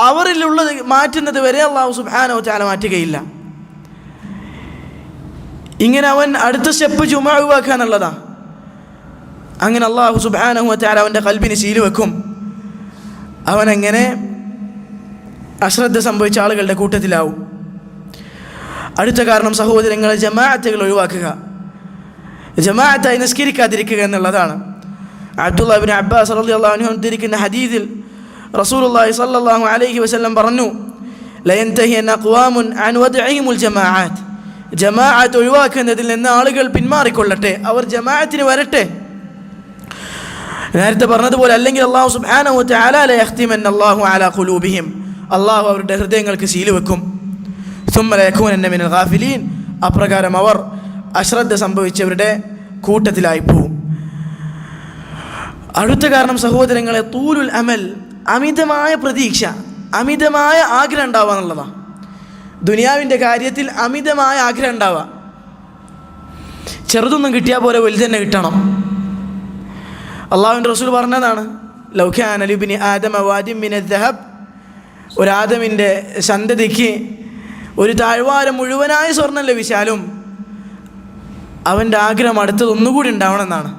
അവരിലുള്ളത് മാറ്റുന്നത് വരെ അല്ലാഹു സുബ്ഹാനഹു വ തആല മാറ്റുകയില്ല. ഇങ്ങനെ അവൻ അടുത്ത സ്റ്റെപ്പ് ജുമുഅ ഒഴിവാക്കുക എന്നുള്ളതാണ്. അങ്ങനെ അല്ലാഹു സുബ്ഹാനഹു വ തആല അവൻ്റെ ഖൽബിന് സീൽ വെക്കും. അവനങ്ങനെ അശ്രദ്ധ സംഭവിച്ച ആളുകളുടെ കൂട്ടത്തിലാവും. അടുത്ത കാരണം സഹോദരങ്ങളെ, ജമാഅത്തുകൾ ഒഴിവാക്കുക, ജമാഅത്തായി നിസ്കരിക്കാതിരിക്കുക എന്നുള്ളതാണ്. അബ്ദുല്ലാഹ് ഇബ്നു അബ്ബാസ് റളിയല്ലാഹു അൻഹു ഉദ്ധരിക്കുന്ന ഹദീസിൽ റസൂലുള്ളാഹി സ്വല്ലല്ലാഹു അലൈഹി വസല്ലം പറഞ്ഞു, ലയൻതഹിയന്ന അഖ്വാമുൻ അൻ വദ്ഇഹിമുൽ ജമാഅത്ത്, ജമാഅത്ത് ഒഴിവാക്കുന്നതിൽ നിന്ന് ആളുകൾ പിന്മാറിക്കൊള്ളട്ടെ, അവർ ജമാഅത്തിന് വരട്ടെ. നേരത്തെ പറഞ്ഞതുപോലെ, അല്ലെങ്കിൽ അല്ലാഹു സുബ്ഹാനഹു വ തആല ലയഖ്തിമന്നല്ലാഹു അലാ ഖുലൂബിഹിം, അല്ലാഹു അവരുടെ ഹൃദയങ്ങൾക്ക് സീൽ വെക്കും. സുമ്മ ലയകൂനന്ന മിനൽ ഗാഫിലീൻ, അപ്രകാരം അവർ അശ്രദ്ധ സംഭവിച്ചവരുടെ കൂട്ടത്തിലായി പോവും. അടുത്ത കാരണം സഹോദരങ്ങളെ, തൂലുൽ അമൽ, അമിതമായ പ്രതീക്ഷ, അമിതമായ ആഗ്രഹം ഉണ്ടാവുക എന്നുള്ളതാണ്. ദുനിയാവിൻ്റെ കാര്യത്തിൽ അമിതമായ ആഗ്രഹം ഉണ്ടാവുക. ചെറുതൊന്നും കിട്ടിയാൽ പോലെ വലുത് തന്നെ കിട്ടണം. അള്ളാഹുവിൻ്റെ റസൂൽ പറഞ്ഞതാണ്, ലൗ കാന ലിബ്നി ആദമ വാദിൻ മിനൽ ദഹബ്, ഒരാദമിൻ്റെ സന്തതിക്ക് ഒരു താഴ്വാരം മുഴുവനായ സ്വർണ്ണം ലഭിച്ചാലും അവൻ്റെ ആഗ്രഹം അടുത്തത് ഒന്നുകൂടി ഉണ്ടാവണമെന്നാണ്.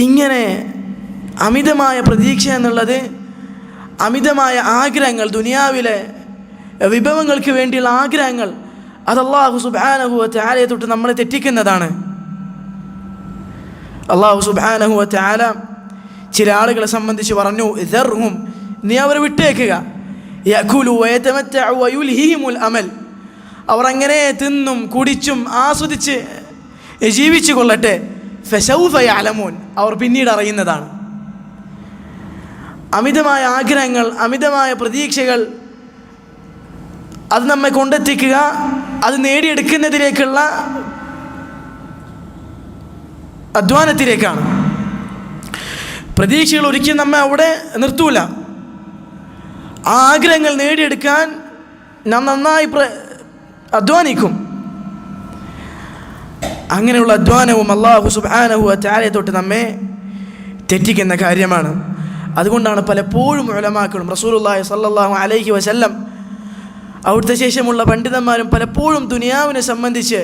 ഇങ്ങനെ അമിതമായ പ്രതീക്ഷ എന്നുള്ളത്, അമിതമായ ആഗ്രഹങ്ങൾ, ദുനിയാവിലെ വിഭവങ്ങൾക്ക് വേണ്ടിയുള്ള ആഗ്രഹങ്ങൾ, അത് അല്ലാഹു സുബ്ഹാനഹു വ തആലയെ തൊട്ട് നമ്മളെ തെറ്റിക്കുന്നതാണ്. അല്ലാഹു സുബ്ഹാനഹു വ തആല ചില ആളുകളെ സംബന്ധിച്ച് പറഞ്ഞു, ദർഹും, നീ അവരെ വിട്ടേക്കുക, യഅകുലു വയതമത്തഉ വയുൽഹിഹിമുൽ അമൽ, അവർ അങ്ങനെ തിന്നും കുടിച്ചും ആസ്വദിച്ച് ജീവിച്ചു കൊള്ളട്ടെ, ഫസൗഫ യഅലമൂൻ, അവർ പിന്നീട് അറിയുന്നതാണ്. അമിതമായ ആഗ്രഹങ്ങൾ, അമിതമായ പ്രതീക്ഷകൾ, അത് നമ്മെ കൊണ്ടെത്തിക്കുക, അത് നേടിയെടുക്കുന്നതിലേക്കുള്ള അധ്വാനത്തിലേക്കാണ്. പ്രതീക്ഷകൾ ഒരിക്കലും നമ്മെ അവിടെ നിർത്തൂല. ആ ആഗ്രഹങ്ങൾ നേടിയെടുക്കാൻ നാം നന്നായി അധ്വാനിക്കും. അങ്ങനെയുള്ള അധ്വാനവും അല്ലാഹു സുബ്ഹാനഹു വ തആലയെ തൊട്ട് നമ്മെ തെറ്റിക്കുന്ന കാര്യമാണ്. അതുകൊണ്ടാണ് പലപ്പോഴും ഉലമാക്കളും റസൂലുള്ളാഹി സ്വല്ലല്ലാഹു അലൈഹി വസല്ലം അവിടുത്തെ ശേഷമുള്ള പണ്ഡിതന്മാരും പലപ്പോഴും ദുനിയാവിനെ സംബന്ധിച്ച്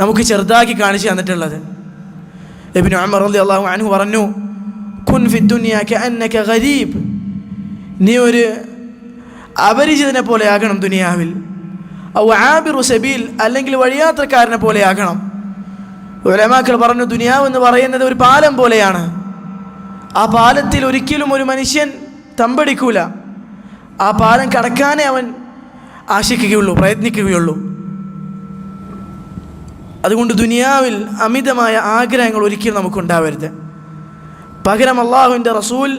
നമുക്ക് ചെറുതാക്കി കാണിച്ചു തന്നിട്ടുള്ളത്. ഇബ്നു ഉമർ റളിയല്ലാഹു അൻഹു പറഞ്ഞു, കുൻ ഫി ദുനിയ കഅന്നക ഗരീബ്, നീ ഒരു അപരിചിതനെ പോലെ ആകണം ദുനിയാവിൽ. ഔ ആബിറു സബീൽ, അല്ലെങ്കിൽ വഴിയാത്രക്കാരനെ പോലെ ആകണം. ഉലമാക്കൾ പറഞ്ഞു, ദുനിയാവ് എന്ന് പറയുന്നത് ഒരു പാലം പോലെയാണ്. ആ പാലത്തിൽ ഒരിക്കലും ഒരു മനുഷ്യൻ തമ്പടിക്കൂല. ആ പാലം കടക്കാനേ അവൻ ആശിക്കുകയുള്ളൂ, പ്രയത്നിക്കുകയുള്ളൂ. അതുകൊണ്ട് ദുനിയാവിൽ അമിതമായ ആഗ്രഹങ്ങൾ ഒരിക്കലും നമുക്കുണ്ടാവരുത്. പകരം അല്ലാഹുവിൻ്റെ റസൂൽ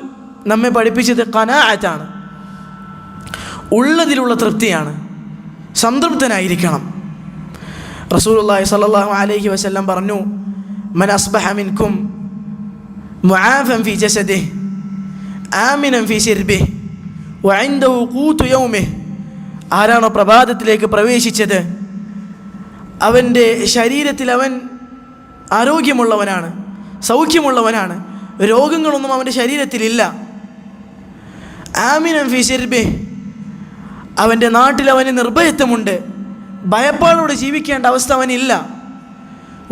നമ്മെ പഠിപ്പിച്ചത് ഖനാഅത്താണ്, ഉള്ളതിലുള്ള തൃപ്തിയാണ്, സംതൃപ്തനായിരിക്കണം. റസൂലുള്ളാഹി സ്വല്ലല്ലാഹു അലൈഹി വസല്ലം പറഞ്ഞു, മൻ അസ്ബഹ മിൻകും മുആഫൻ ഫി ജസദിഹി ആമിനൻ ഫി സിർബിഹി വഇൻദഹു ഖൂതു യൗമിഹി, ആരാണോ പ്രഭാതത്തിലേക്ക് പ്രവേശിച്ചത് അവൻ്റെ ശരീരത്തിൽ അവൻ ആരോഗ്യമുള്ളവനാണ്, സൗഖ്യമുള്ളവനാണ്, രോഗങ്ങളൊന്നും അവൻ്റെ ശരീരത്തിലില്ല. ആമിനൻ ഫി സിർബിഹി, അവൻ്റെ നാട്ടിൽ അവന് നിർഭയത്വമുണ്ട്, ഭയപ്പാടോടെ ജീവിക്കേണ്ട അവസ്ഥ അവനില്ല.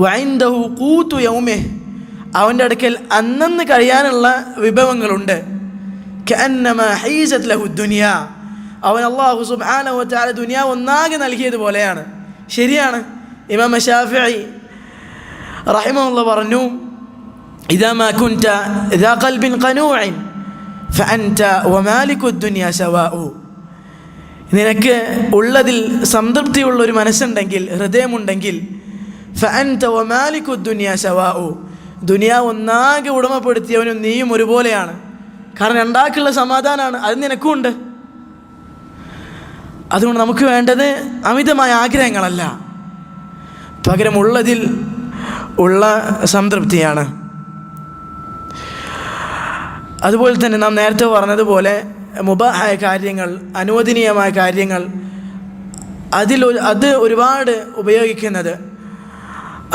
വഇൻദഹു ഖൂതു യൗമിഹി, അവൻ്റെ അടുക്കൽ അന്നന്ന് കഴിയാനുള്ള വിഭവങ്ങളുണ്ട്. കഅന്നമാ ഹീസത് ലഹു ദുനിയ, അവൻ അല്ലാഹു സുബ്ഹാനഹു വ തആല ദുനിയാവ് ഒന്നാകെ നൽകിയതുപോലെയാണ്. ശരിയാണ്. ഇമാം ശാഫിഈ റഹിമഹുല്ലാഹ് പറഞ്ഞു, ഇദാ മാ കുൻത ദാ ഖൽബിൻ ഖനൂഇൻ ഫഅൻത വമാലികു ദുനിയ സവാഉ, നിനക്ക് ഉള്ളതിൽ സംതൃപ്തിയുള്ള ഒരു മനസ്സുണ്ടെങ്കിൽ, ഹൃദയമുണ്ടെങ്കിൽ, ഫഅൻത വമാലികു ദുനിയ സവാഉ, ദുനിയാവ് ഒന്നാകെ ഉടമപ്പെടുത്തിയവനും നീയും ഒരുപോലെയാണ്. കാരണം രണ്ടാക്കുള്ള സമാധാനമാണ്, അത് നിനക്കുമുണ്ട്. അതുകൊണ്ട് നമുക്ക് വേണ്ടത് അമിതമായ ആഗ്രഹങ്ങളല്ല, പകരം ഉള്ളതിൽ ഉള്ള സംതൃപ്തിയാണ്. അതുപോലെ തന്നെ നാം നേരത്തെ പറഞ്ഞതുപോലെ മുബാഹായ കാര്യങ്ങൾ, അനുവദനീയമായ കാര്യങ്ങൾ, അത് ഒരുപാട് ഉപയോഗിക്കുന്നത്,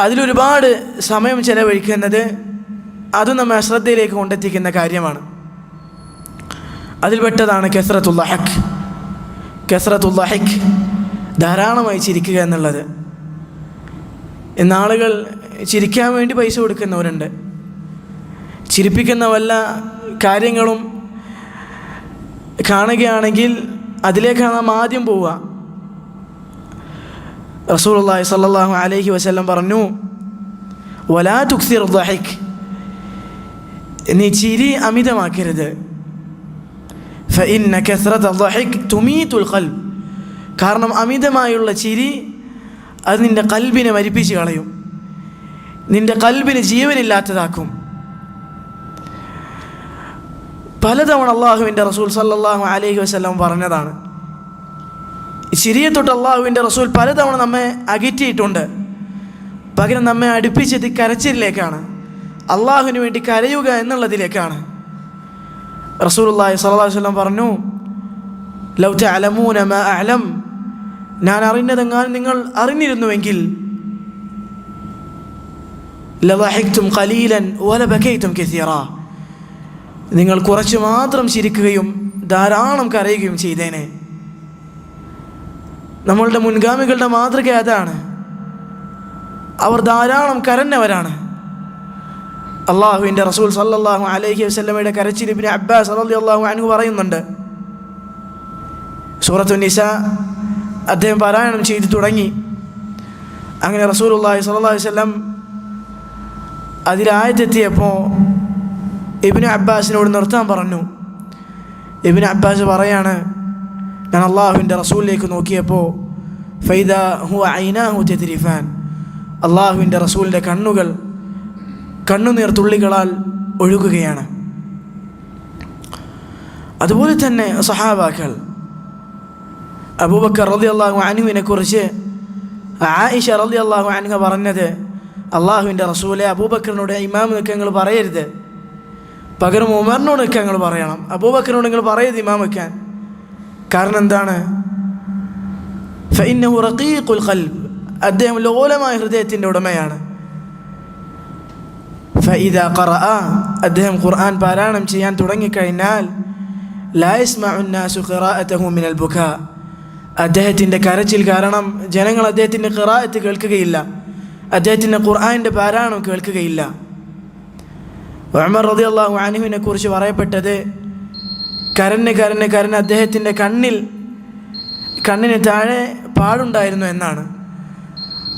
അതിലൊരുപാട് സമയം ചെലവഴിക്കുന്നത്, അത് നമ്മെ അശ്രദ്ധയിലേക്ക് കൊണ്ടെത്തിക്കുന്ന കാര്യമാണ്. അതിൽപ്പെട്ടതാണ് കസ്റത്തുൽ ളഹക്, ധാരാളമായി ചിരിക്കുക എന്നുള്ളത്. ഇന്നാളുകൾ ചിരിക്കാൻ വേണ്ടി പൈസ കൊടുക്കുന്നവരുണ്ട്. ചിരിപ്പിക്കുന്ന വല്ല കാര്യങ്ങളും കാണുകയാണെങ്കിൽ അതിലേക്കാണ് നാം ആദ്യം പോവുക. റസൂലുള്ളാഹി സ്വല്ലല്ലാഹു അലൈഹി വസല്ലം പറഞ്ഞു, വലാ തുക്സിർ ദഹിക്, നീ ചിരി അമിതമാക്കരുത്. ഫഇന്ന കസ്റത ദഹിക് തുമീതുൽ ഖൽബ്, കാരണം അമിതമായുള്ള ചിരി അത് നിൻ്റെ കൽബിനെ മരിപ്പിച്ച് കളയും, നിൻ്റെ കൽബിന് ജീവനില്ലാത്തതാക്കും. പലതവണ അള്ളാഹുവിൻ്റെ റസൂൽ സല്ലല്ലാഹു അലൈഹി വസല്ലം പറഞ്ഞതാണ്. ചിരിയെ തൊട്ട് അള്ളാഹുവിൻ്റെ റസൂൽ പലതവണ നമ്മെ അകറ്റിയിട്ടുണ്ട്. പകരം നമ്മെ അടുപ്പിച്ചത് കരച്ചിലേക്കാണ്, അള്ളാഹുവിന് വേണ്ടി കരയുക എന്നുള്ളതിലേക്കാണ്. റസൂലുള്ളാഹി സ്വല്ലല്ലാഹു അലൈഹി വസല്ലം പറഞ്ഞു, ലൗ തഅലമൂന മാ അഅലം, ഞാൻ അറിഞ്ഞതെങ്ങാനും നിങ്ങൾ അറിഞ്ഞിരുന്നുവെങ്കിൽ, ലളഹിക്തും ഖലീലൻ വലബകൈതും കസീറാ, നിങ്ങൾ കുറച്ച് മാത്രം ചിരിക്കുകയും ധാരാളം കരയുകയും ചെയ്തേനെ. നമ്മളുടെ മുൻഗാമികളുടെ മാതൃക അതാണ്. അവർ ധാരാളം കരഞ്ഞവരാണ്. അള്ളാഹുവിൻ്റെ റസൂൽ സല്ലല്ലാഹു അലൈഹി വസല്ലമയുടെ കരച്ചിൽ ഇബ്നു അബ്ബാസ് റളിയല്ലാഹു അൻഹു പറയുന്നുണ്ട്. സൂറത്തുൻ നിസാ അദ്ദേഹം പാരായണം ചെയ്തു തുടങ്ങി. അങ്ങനെ റസൂലുള്ളാഹി സ്വല്ലല്ലാഹു അലൈഹി വസല്ലം അതിലായത്തെത്തിയപ്പോൾ ഇബ്നു അബ്ബാസിനോട് നിർത്താൻ പറഞ്ഞു. ഇബ്നു അബ്ബാസ് പറയാണ്, ഞാൻ അള്ളാഹുവിൻ്റെ റസൂലിലേക്ക് നോക്കിയപ്പോൾ ഫൈദാ ഹുവ ഐനാഹു തദ്രിഫാൻ, അള്ളാഹുവിൻ്റെ റസൂലിൻ്റെ കണ്ണുനീർ തുള്ളികളാൽ ഒഴുകുകയാണ്. അതുപോലെ തന്നെ സഹാബാക്കൾ, അബൂബക്കർ റളിയല്ലാഹു അൻഹുവിനെ കുറിച്ച് ആയിഷ റളിയല്ലാഹു അൻഹ പറഞ്ഞത്, അള്ളാഹുവിൻ്റെ റസൂലെ, അബൂബക്കറിനോട് ഇമാം നിൽക്കുക നിങ്ങൾ പറയരുത്, പകരം ഉമറിനോട് നിൽക്കുക നിങ്ങൾ പറയണം. അബൂബക്കറിനോട് നിങ്ങൾ പറയരുത് ഇമാം വെക്കാൻ. കാരണം എന്താണ്? ഫഇന്നഹു റഖീഖുൽ ഖൽബ്, അദ്ദേഹം ലോലമായ ഹൃദയത്തിൻ്റെ ഉടമയാണ്. ഫഇദാ ഖറഅ, അദ്ദേഹം ഖുർആൻ പാരായണം ചെയ്യാൻ തുടങ്ങിക്കഴിഞ്ഞാൽ ലാ യസ്മഉ നാസു ഖിറാഅതഹു മിനൽ ബുകാ, അദ്ദേഹത്തിൻ്റെ കരച്ചിൽ കാരണം ജനങ്ങൾ അദ്ദേഹത്തിൻ്റെ ഖിറാഅത്ത് കേൾക്കുകയില്ല, അദ്ദേഹത്തിൻ്റെ ഖുർആനിൻ്റെ പാരായണം കേൾക്കുകയില്ല. ഉമർ റളിയല്ലാഹു അൻഹുവിനെ കുറിച്ച് പറയപ്പെട്ടത് കരഞ്ഞ് അദ്ദേഹത്തിൻ്റെ കണ്ണിന് താഴെ പാടുണ്ടായിരുന്നു എന്നാണ്.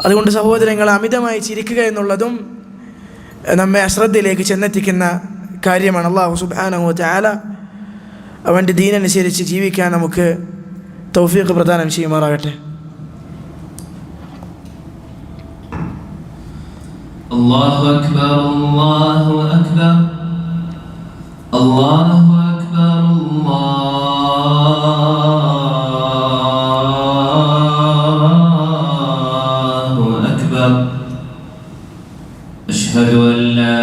അതുകൊണ്ട് സഹോദരങ്ങൾ, അമിതമായി ചിരിക്കുക എന്നുള്ളതും നമ്മെ അശ്രദ്ധയിലേക്ക് ചെന്നെത്തിക്കുന്ന കാര്യമാണ്. അല്ലാഹു സുബ്ഹാനഹു വ തആല അവൻ്റെ ദീനനുസരിച്ച് ജീവിക്കാൻ നമുക്ക് തൗഫീഖ് പ്രദാനം ചെയ്യുമാറാകട്ടെ. അല്ലാഹു അക്ബർ, അല്ലാഹു അക്ബർ, അല്ലാഹു അക്ബർ, അല്ലാഹു അക്ബർ. അശ്ഹദു അൻ ലാ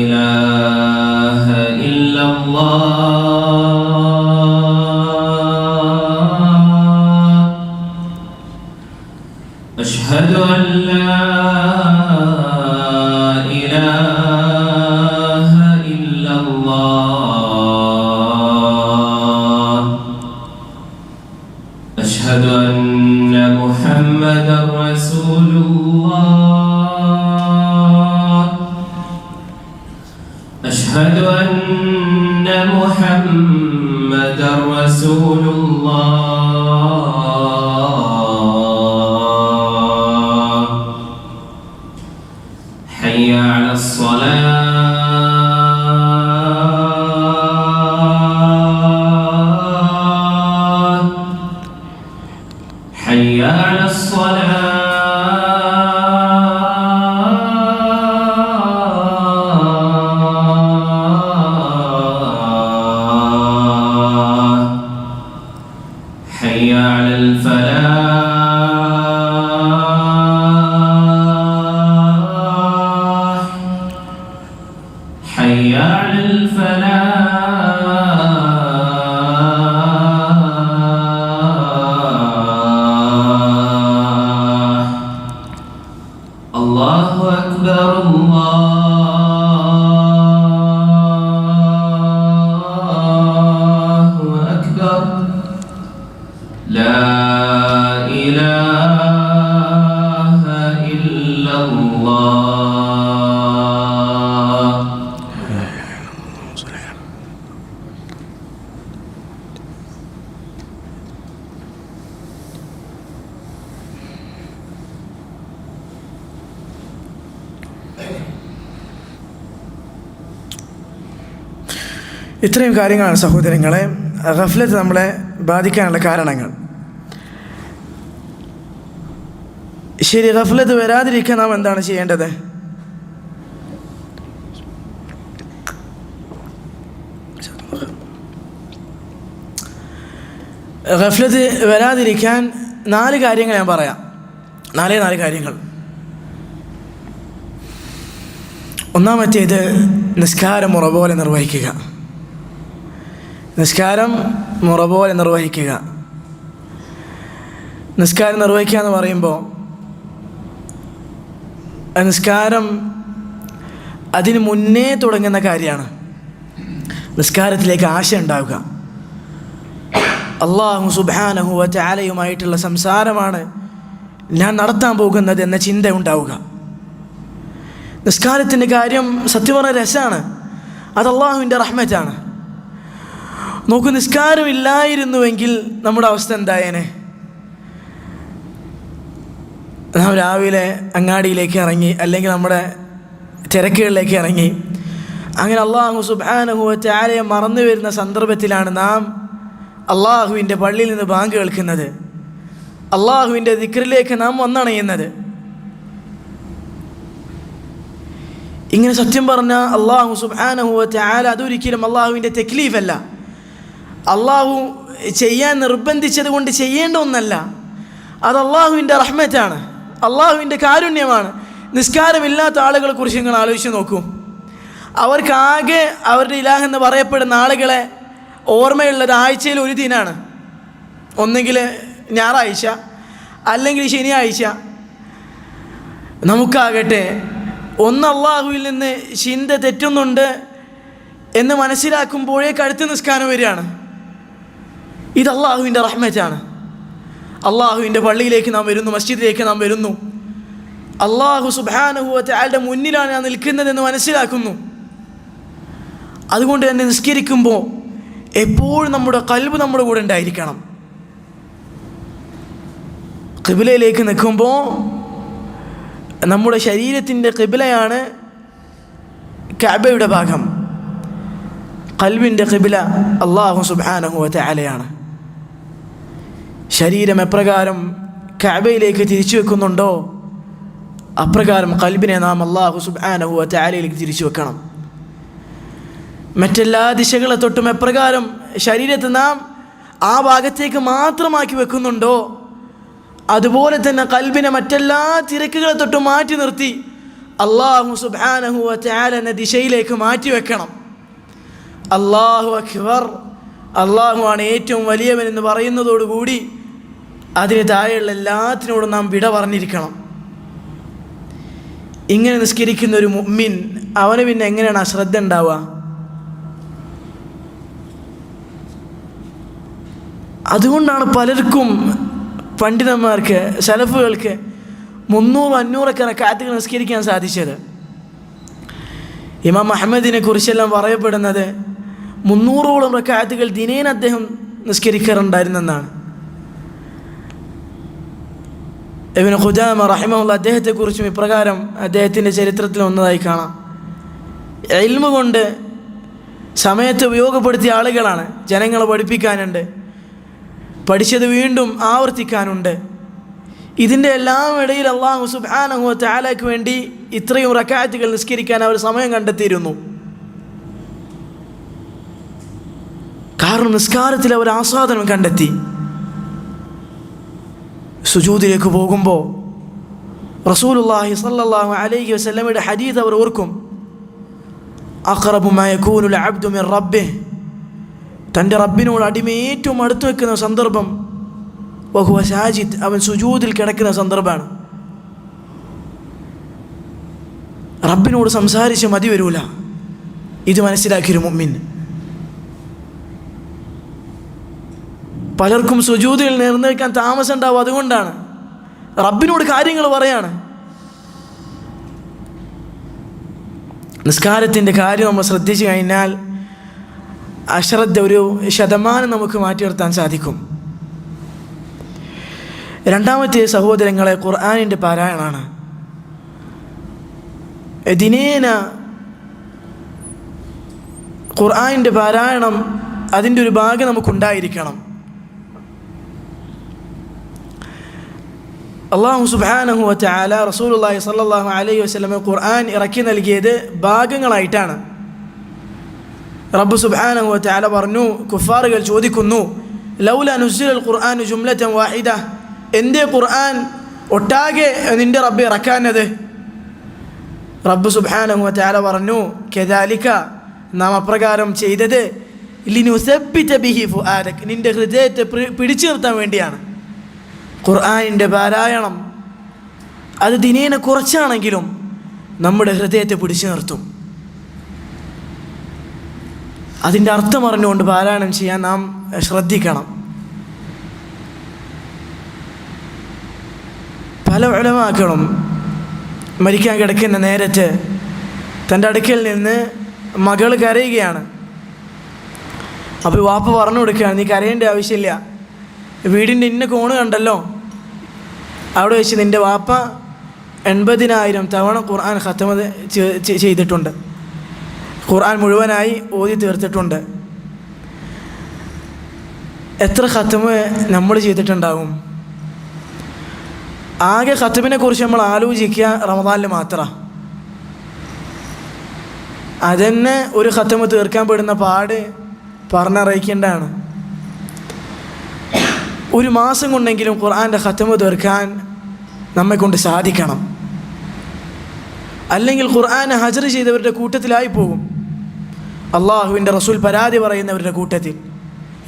ഇലാഹ ഇല്ലല്ലാഹ്, അശ്ഹദു അൻ ലാ أشهد أن محمدا رسول الله، أشهد أن محمدا رسول الله. حي على الصلاة، حي على الصلاة، حي على الفلاح، حي على الفلاح. الله أكبر، الله أكبر، لا إله إلا الله. ഇത്രയും കാര്യങ്ങളാണ് സഹോദരങ്ങളെ ഗഫ്ലത്ത് നമ്മളെ ബാധിക്കാനുള്ള കാരണങ്ങൾ. ശരി, ഗഫ്ലത്ത് വരാതിരിക്കാൻ നാം എന്താണ് ചെയ്യേണ്ടത്? ഗഫ്ലത്ത് വരാതിരിക്കാൻ 4 കാര്യങ്ങൾ ഞാൻ പറയാം. 4 കാര്യങ്ങൾ. ഒന്നാമത്തേത്, നിസ്കാരം മുറ പോലെ നിർവഹിക്കുക. നിസ്കാരം മുറ പോലെ നിർവഹിക്കുക. നിസ്കാരം നിർവഹിക്കുക എന്ന് പറയുമ്പോൾ നിസ്കാരം അതിന് മുന്നേ തുടങ്ങുന്ന കാര്യമാണ്. നിസ്കാരത്തിലേക്ക് ആശ ഉണ്ടാവുക. അല്ലാഹു സുബ്ഹാനഹു വ തആലയുമായിട്ടുള്ള സംസാരമാണ് ഞാൻ നടത്താൻ പോകുന്നത് എന്ന ചിന്ത ഉണ്ടാവുക. നിസ്കാരത്തിൻ്റെ കാര്യം സത്യം പറഞ്ഞ രസമാണ്. അത് അള്ളാഹുവിൻ്റെ റഹ്മറ്റാണ്. നോക്കൂ, നിസ്കാരമില്ലായിരുന്നുവെങ്കിൽ നമ്മുടെ അവസ്ഥ എന്തായേനെ? നാം രാവിലെ അങ്ങാടിയിലേക്ക് ഇറങ്ങി, അല്ലെങ്കിൽ നമ്മുടെ തിരക്കുകളിലേക്ക് ഇറങ്ങി, അങ്ങനെ അല്ലാഹു സുബ്ഹാനഹു വ തആലയെ മറന്നു വരുന്ന സന്ദർഭത്തിലാണ് നാം അള്ളാഹുവിൻ്റെ പള്ളിയിൽ നിന്ന് ബാങ്ക് കേൾക്കുന്നത്, അള്ളാഹുവിൻ്റെ ദിക്റിലേക്ക് നാം വന്നണയുന്നത്. ഇങ്ങനെ സത്യം പറഞ്ഞാൽ അല്ലാഹു സുബ്ഹാനഹു വ തആല അതൊരിക്കലും അള്ളാഹുവിൻ്റെ തക്ലീഫല്ല, അള്ളാഹു ചെയ്യാൻ നിർബന്ധിച്ചത് കൊണ്ട് ചെയ്യേണ്ട ഒന്നല്ല. അത് അള്ളാഹുവിൻ്റെ റഹ്മറ്റാണ്, അള്ളാഹുവിൻ്റെ കാരുണ്യമാണ്. നിസ്കാരമില്ലാത്ത ആളുകളെ കുറിച്ച് നിങ്ങൾ ആലോചിച്ച് നോക്കൂ. അവർക്കാകെ അവരുടെ ഇലാഹ് എന്ന് പറയപ്പെടുന്ന ആളുകളെ ഓർമ്മയുള്ളത് ആഴ്ചയിൽ ഒരു ദിനാണ്. ഒന്നെങ്കിൽ ഞായറാഴ്ച അല്ലെങ്കിൽ ശനിയാഴ്ച നമുക്കാകട്ടെ ഒന്ന് അള്ളാഹുവിൽ നിന്ന് ചിന്ത തെറ്റുന്നുണ്ട് എന്ന് മനസ്സിലാക്കുമ്പോഴേ കഴുത്ത് നിസ്കാരം വരികയാണ്. ഇത് അള്ളാഹുവിൻ്റെ റഹ്മത്താണ്. അള്ളാഹുവിൻ്റെ പള്ളിയിലേക്ക് നാം വരുന്നു, മസ്ജിദിലേക്ക് നാം വരുന്നു, അള്ളാഹു സുബ്ഹാനഹു വ തആലയുടെ മുന്നിലാണ് ഞാൻ നിൽക്കുന്നതെന്ന് മനസ്സിലാക്കുന്നു. അതുകൊണ്ട് തന്നെ നിസ്കരിക്കുമ്പോൾ എപ്പോഴും നമ്മുടെ ഖൽബ് നമ്മുടെ കൂടെ ഉണ്ടായിരിക്കണം. ഖിബ്ലയിലേക്ക് നിൽക്കുമ്പോൾ നമ്മുടെ ശരീരത്തിൻ്റെ ഖിബ്ലയാണ് കഅബയുടെ ഭാഗം, ഖൽബിൻ്റെ ഖിബ്ല അല്ലാഹു സുബ്ഹാനഹു വ തആലയാണ്. ശരീരം എപ്രകാരം കഅബയിലേക്ക് തിരിച്ചു വെക്കുന്നുണ്ടോ അപ്രകാരം ഖൽബിനെ നാം അല്ലാഹു സുബ്ഹാനഹു വ തആലയിലേക്ക് തിരിച്ചു വെക്കണം. മറ്റെല്ലാ ദിശകളെ തൊട്ടും എപ്രകാരം ശരീരത്തെ നാം ആ ഭാഗത്തേക്ക് മാത്രമാക്കി വെക്കുന്നുണ്ടോ അതുപോലെ തന്നെ ഖൽബിനെ മറ്റെല്ലാ തിരക്കുകളെ തൊട്ടും മാറ്റി നിർത്തി അല്ലാഹു സുബ്ഹാനഹു വ തആല എന്ന ദിശയിലേക്ക് മാറ്റി വെക്കണം. അല്ലാഹു അക്ബർ, അല്ലാഹു ആണ് ഏറ്റവും വലിയവൻ എന്ന് പറയുന്നതോടുകൂടി അതിന് താഴെയുള്ള എല്ലാത്തിനോടും നാം വിട പറഞ്ഞിരിക്കണം. ഇങ്ങനെ നിസ്കരിക്കുന്ന ഒരു മുഅ്മിൻ അവന് പിന്നെ എങ്ങനെയാണ് അശ്രദ്ധ ഉണ്ടാവുക? അതുകൊണ്ടാണ് പലർക്കും പണ്ഡിതന്മാർക്ക് സലഫുകൾക്ക് 300-500 റക്അത്തുകൾ നിസ്കരിക്കാൻ സാധിച്ചത്. ഇമാം അഹ്മദിനെ കുറിച്ചെല്ലാം പറയപ്പെടുന്നത് 300ഓളം റക്അത്തുകൾ ദിനേന അദ്ദേഹം നിസ്കരിക്കാറുണ്ടായിരുന്നെന്നാണ്. ഇബ്നു ഖുദാമ റഹിമഹുല്ലാഹ് അദ്ദേഹത്തെക്കുറിച്ചും ഇപ്രകാരം അദ്ദേഹത്തിൻ്റെ ചരിത്രത്തിൽ ഒന്നതായി കാണാം. ഇൽമു കൊണ്ട് സമയത്തെ ഉപയോഗപ്പെടുത്തിയ ആളുകളാണ്. ജനങ്ങളെ പഠിപ്പിക്കാനുണ്ട്, പഠിച്ചത് വീണ്ടും ആവർത്തിക്കാനുണ്ട്. ഇതിൻ്റെ എല്ലാം ഇടയിൽ അല്ലാഹു സുബ്ഹാനഹു വ തആലയ്ക്ക് വേണ്ടി ഇത്രയും റക്അത്തുകൾ നിസ്കരിക്കാൻ അവർ സമയം കണ്ടെത്തിയിരുന്നു. കാരണം നിസ്കാരത്തിൽ അവർ ആസ്വാദനം കണ്ടെത്തി. സുജൂദിലേക്ക് പോകുമ്പോൾ റസൂലുള്ളാഹി സ്വല്ലല്ലാഹു അലൈഹി വസല്ലമയുടെ ഹദീസ് അവർ ഓർക്കും. അഖറബു മാ യകൂനുൽ അബ്ദു മിൻ റബ്ബിഹി, തൻ്റെ റബ്ബിനോട് അടിമ ഏറ്റവും അടുത്ത് വെക്കുന്ന സന്ദർഭം വഹുവ സാജിദ്, അവൻ സുജൂദിൽ കിടക്കുന്ന സന്ദർഭമാണ്. റബ്ബിനോട് സംസാരിച്ച് മതി വരൂല. ഇത് മനസ്സിലാക്കിയൊരു മുഅ്മിൻ. പലർക്കും സുജൂദിൽ നിർണ്ണയിക്കാൻ താമസം ഉണ്ടാവും. അതുകൊണ്ടാണ് റബ്ബിനോട് കാര്യങ്ങൾ പറയാണ്. നിസ്കാരത്തിൻ്റെ കാര്യം നമ്മൾ ശ്രദ്ധിച്ചു കഴിഞ്ഞാൽ അശ്രദ്ധ ഒരു ശതമാനം നമുക്ക് മാറ്റി നിർത്താൻ സാധിക്കും. രണ്ടാമത്തെ സഹോദരങ്ങളെ, ഖുർആനിൻ്റെ പാരായണമാണ്. ദിനേന ഖുർആനിൻ്റെ പാരായണം അതിൻ്റെ ഒരു ഭാഗം നമുക്കുണ്ടായിരിക്കണം. അല്ലാഹു സുബ്ഹാനഹു വ തആല റസൂലുള്ളാഹി സ്വല്ലല്ലാഹു അലൈഹി വസല്ലം ഖുർആൻ ഇറക്കി നൽകിയത് ഭാഗങ്ങളായിട്ടാണ്. റബ്ബ് സുബ്ഹാനഹു വ തആല പറഞ്ഞു, കുഫാറുകൾ ചോദിക്കുന്നു, ലൗലാ നുസ്സിലൽ ഖുർആനു ജുംലതൻ വാഹിദ, എന്തേ ഖുർആൻ ഒട്ടാകെ നിൻ്റെ റബ്ബ് ഇറക്കാനത്? റബ്ബ് സുബ്ഹാനഹു വ തആല പറഞ്ഞു, കദാലിക, നാം അപ്രകാരം ചെയ്തത് ലിനുസബ്ബിത ബിഹി ഫുആദക്, നിൻ്റെ ഹൃദയത്തെ പിടിച്ചു നിർത്താൻ വേണ്ടിയാണ്. ഖുർആനിൻ്റെ പാരായണം അത് ദിനേന കുറച്ചാണെങ്കിലും നമ്മുടെ ഹൃദയത്തെ പിടിച്ചു നിർത്തും. അതിൻ്റെ അർത്ഥം അറിഞ്ഞുകൊണ്ട് പാരായണം ചെയ്യാൻ നാം ശ്രദ്ധിക്കണം. പല ഉലമാക്കളും മരിക്കാൻ കിടക്കുന്ന നേരത്ത് തൻ്റെ അടുക്കൽ നിന്ന് മകൾ കരയുകയാണ്. അപ്പോൾ വാപ്പ പറഞ്ഞു കൊടുക്കുകയാണ്, നീ കരയേണ്ട ആവശ്യമില്ല, വീടിൻ്റെ ഇന്ന കോണ് കണ്ടല്ലോ, അവിടെ വെച്ച് നിൻ്റെ വാപ്പ 80,000 തവണ ഖുർആൻ ഖത്മ ചെയ്തിട്ടുണ്ട്, ഖുർആൻ മുഴുവനായി ഓതി തീർത്തിട്ടുണ്ട്. എത്ര ഖത്മ നമ്മൾ ചെയ്തിട്ടുണ്ടാകും? ആകെ ഖത്മിനെ കുറിച്ച് നമ്മൾ ആലോചിക്കുക റമദാനിൽ മാത്രമാണ്. അതന്നെ ഒരു ഖത്മ തീർക്കാൻ പെടുന്ന പാട് പറഞ്ഞറിയിക്കേണ്ടതാണ്. ഒരു മാസം കൊണ്ടെങ്കിലും ഖുർആൻ്റെ ഖത്മ തീർക്കാൻ നമ്മെക്കൊണ്ട് സാധിക്കണം. അല്ലെങ്കിൽ ഖുർആനെ ഹജർ ചെയ്തവരുടെ കൂട്ടത്തിലായി പോകും. അള്ളാഹുവിൻ്റെ റസൂൽ പരാതി പറയുന്നവരുടെ കൂട്ടത്തിൽ.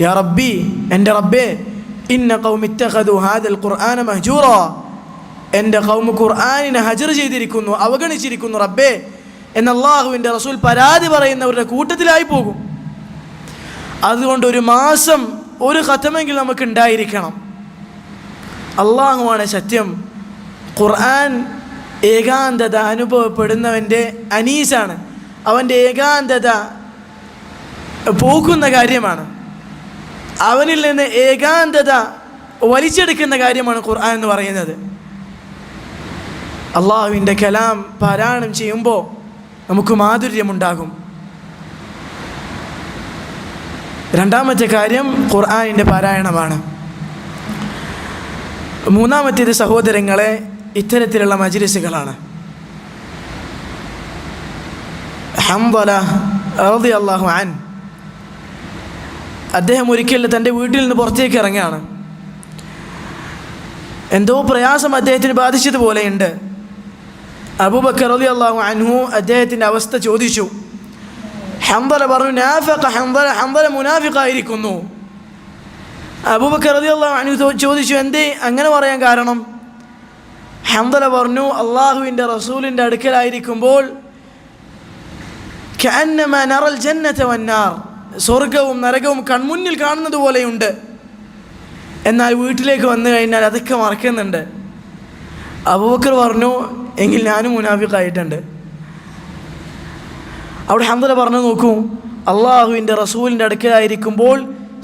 യാ റബ്ബി, എൻ്റെ റബ്ബേ, ഇന്ന ഖൗമി ഇത്തഖദു ഹാദൽ ഖുർആന മഹ്ജൂറ, എൻ്റെ ഖൗമ് ഖുർആനിനെ ഹജർ ചെയ്തിരിക്കുന്നു, അവഗണിച്ചിരിക്കുന്നു റബ്ബേ എന്ന് അള്ളാഹുവിൻ്റെ റസൂൽ പരാതി പറയുന്നവരുടെ കൂട്ടത്തിലായി പോകും. അതുകൊണ്ട് ഒരു മാസം ഒരു ഖതമെങ്കിലും നമുക്ക് ഉണ്ടായിരിക്കണം. അള്ളാഹുവാണ് സത്യം. ഖുർആൻ ഏകാന്തത അനുഭവപ്പെടുന്നവൻ്റെ അനീസാണ്, അവൻ്റെ ഏകാന്തത പോക്കുന്ന കാര്യമാണ്, അവനിൽ നിന്ന് ഏകാന്തത വലിച്ചെടുക്കുന്ന കാര്യമാണ് ഖുർആൻ എന്ന് പറയുന്നത്. അള്ളാഹുവിൻ്റെ കലാം പാരായണം ചെയ്യുമ്പോൾ നമുക്ക് മാധുര്യമുണ്ടാകും. രണ്ടാമത്തെ കാര്യം ഖുർആനിൻ്റെ പാരായണമാണ്. മൂന്നാമത്തേത് സഹോദരങ്ങളെ ഇത്തരത്തിലുള്ള മജ്ലിസുകളാണ്. ഹംദല റളിയല്ലാഹു അൻഹു അദ്ദേഹം ഒരിക്കൽ തൻ്റെ വീട്ടിൽ നിന്ന് പുറത്തേക്ക് ഇറങ്ങുകയാണ്. എന്തോ പ്രയാസം അദ്ദേഹത്തിന് ബാധിച്ചതുപോലെയുണ്ട്. അബൂബക്കർ റളിയല്ലാഹു അൻഹു അദ്ദേഹത്തിൻ്റെ അവസ്ഥ ചോദിച്ചു. ഹംദല പറഞ്ഞു, നാഫഖ ഹംദല, ഹംദല മുനാഫിഖായിരിക്കുന്നു. അബൂബക്കർ റളിയല്ലാഹു അൻഹു ചോദിച്ചു, എന്തേ അങ്ങനെ പറയാൻ കാരണം? ഹംദല പറഞ്ഞു, അള്ളാഹുവിൻ്റെ റസൂലിൻ്റെ അടുക്കലായിരിക്കുമ്പോൾ കഅന്നമാ നറൽ ജന്നത വന്നാർ, സ്വർഗവും നരകവും കൺമുന്നിൽ കാണുന്നത് പോലെയുണ്ട്. എന്നാൽ വീട്ടിലേക്ക് വന്നു കഴിഞ്ഞാൽ അതൊക്കെ മറക്കുന്നുണ്ട്. അബൂബക്കർ പറഞ്ഞു, എങ്കിൽ ഞാനും മുനാഫിഖായിട്ടുണ്ട്. അവിടെ ഹംദല പറഞ്ഞു, നോക്കൂ, അള്ളാഹുവിൻ്റെ റസൂലിൻ്റെ അടുക്കലായിരിക്കുമ്പോൾ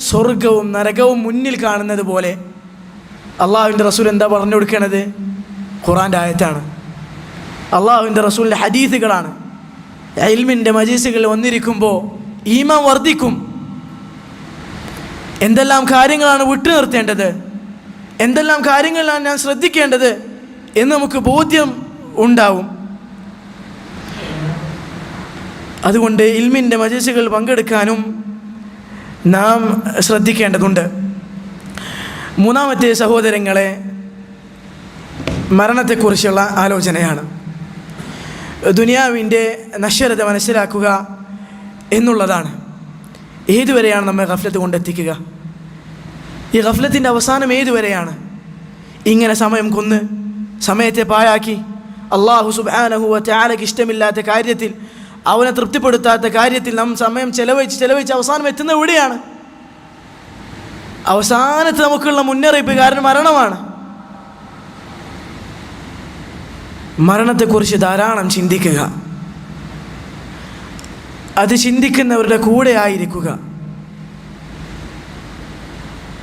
സ്വർഗവും നരകവും മുന്നിൽ കാണുന്നത് പോലെ. അള്ളാഹുവിൻ്റെ റസൂൽ എന്താ പറഞ്ഞു കൊടുക്കണത്? ഖുർആൻ്റെ ആയത്താണ്, അള്ളാഹുവിൻ്റെ റസൂലിൻ്റെ ഹദീസുകളാണ്. ഇൽമിൻ്റെ മജീസുകളിൽ വന്നിരിക്കുമ്പോൾ ഈമാൻ വർദ്ധിക്കും. എന്തെല്ലാം കാര്യങ്ങളാണ് വിട്ടു നിർത്തേണ്ടത്, എന്തെല്ലാം കാര്യങ്ങളിലാണ് ഞാൻ ശ്രദ്ധിക്കേണ്ടത് എന്ന് നമുക്ക് ബോധ്യം ഉണ്ടാവും. അതുകൊണ്ട് ഇൽമിൻ്റെ മജീസുകളിൽ പങ്കെടുക്കാനും നാം ശ്രദ്ധിക്കേണ്ടതുണ്ട്. മൂന്നാമത്തെ സഹോദരങ്ങളെ മരണത്തെക്കുറിച്ചുള്ള ആലോചനയാണ്. ദുനിയാവിൻ്റെ നശ്വരത മനസ്സിലാക്കുക എന്നുള്ളതാണ്. ഏതുവരെയാണ് നമ്മെ ഗഫ്ലത്ത് കൊണ്ടെത്തിക്കുക? ഈ ഗഫ്ലത്തിൻ്റെ അവസാനം ഏതുവരെയാണ്? ഇങ്ങനെ സമയം കൊന്ന് സമയത്തെ പാഴാക്കി അല്ലാഹു സുബ്ഹാനഹു വ തആലയ്ക്ക് ഇഷ്ടമില്ലാത്ത കാര്യത്തിൽ, അവനെ തൃപ്തിപ്പെടുത്താത്ത കാര്യത്തിൽ നാം സമയം ചെലവഴിച്ച് അവസാനം എത്തുന്നത് എവിടെയാണ്? അവസാനത്ത് നമുക്കുള്ള മുന്നറിയിപ്പ് കാരണം മരണമാണ്. മരണത്തെക്കുറിച്ച് ധാരാളം ചിന്തിക്കുക, അത് ചിന്തിക്കുന്നവരുടെ കൂടെ ആയിരിക്കുക.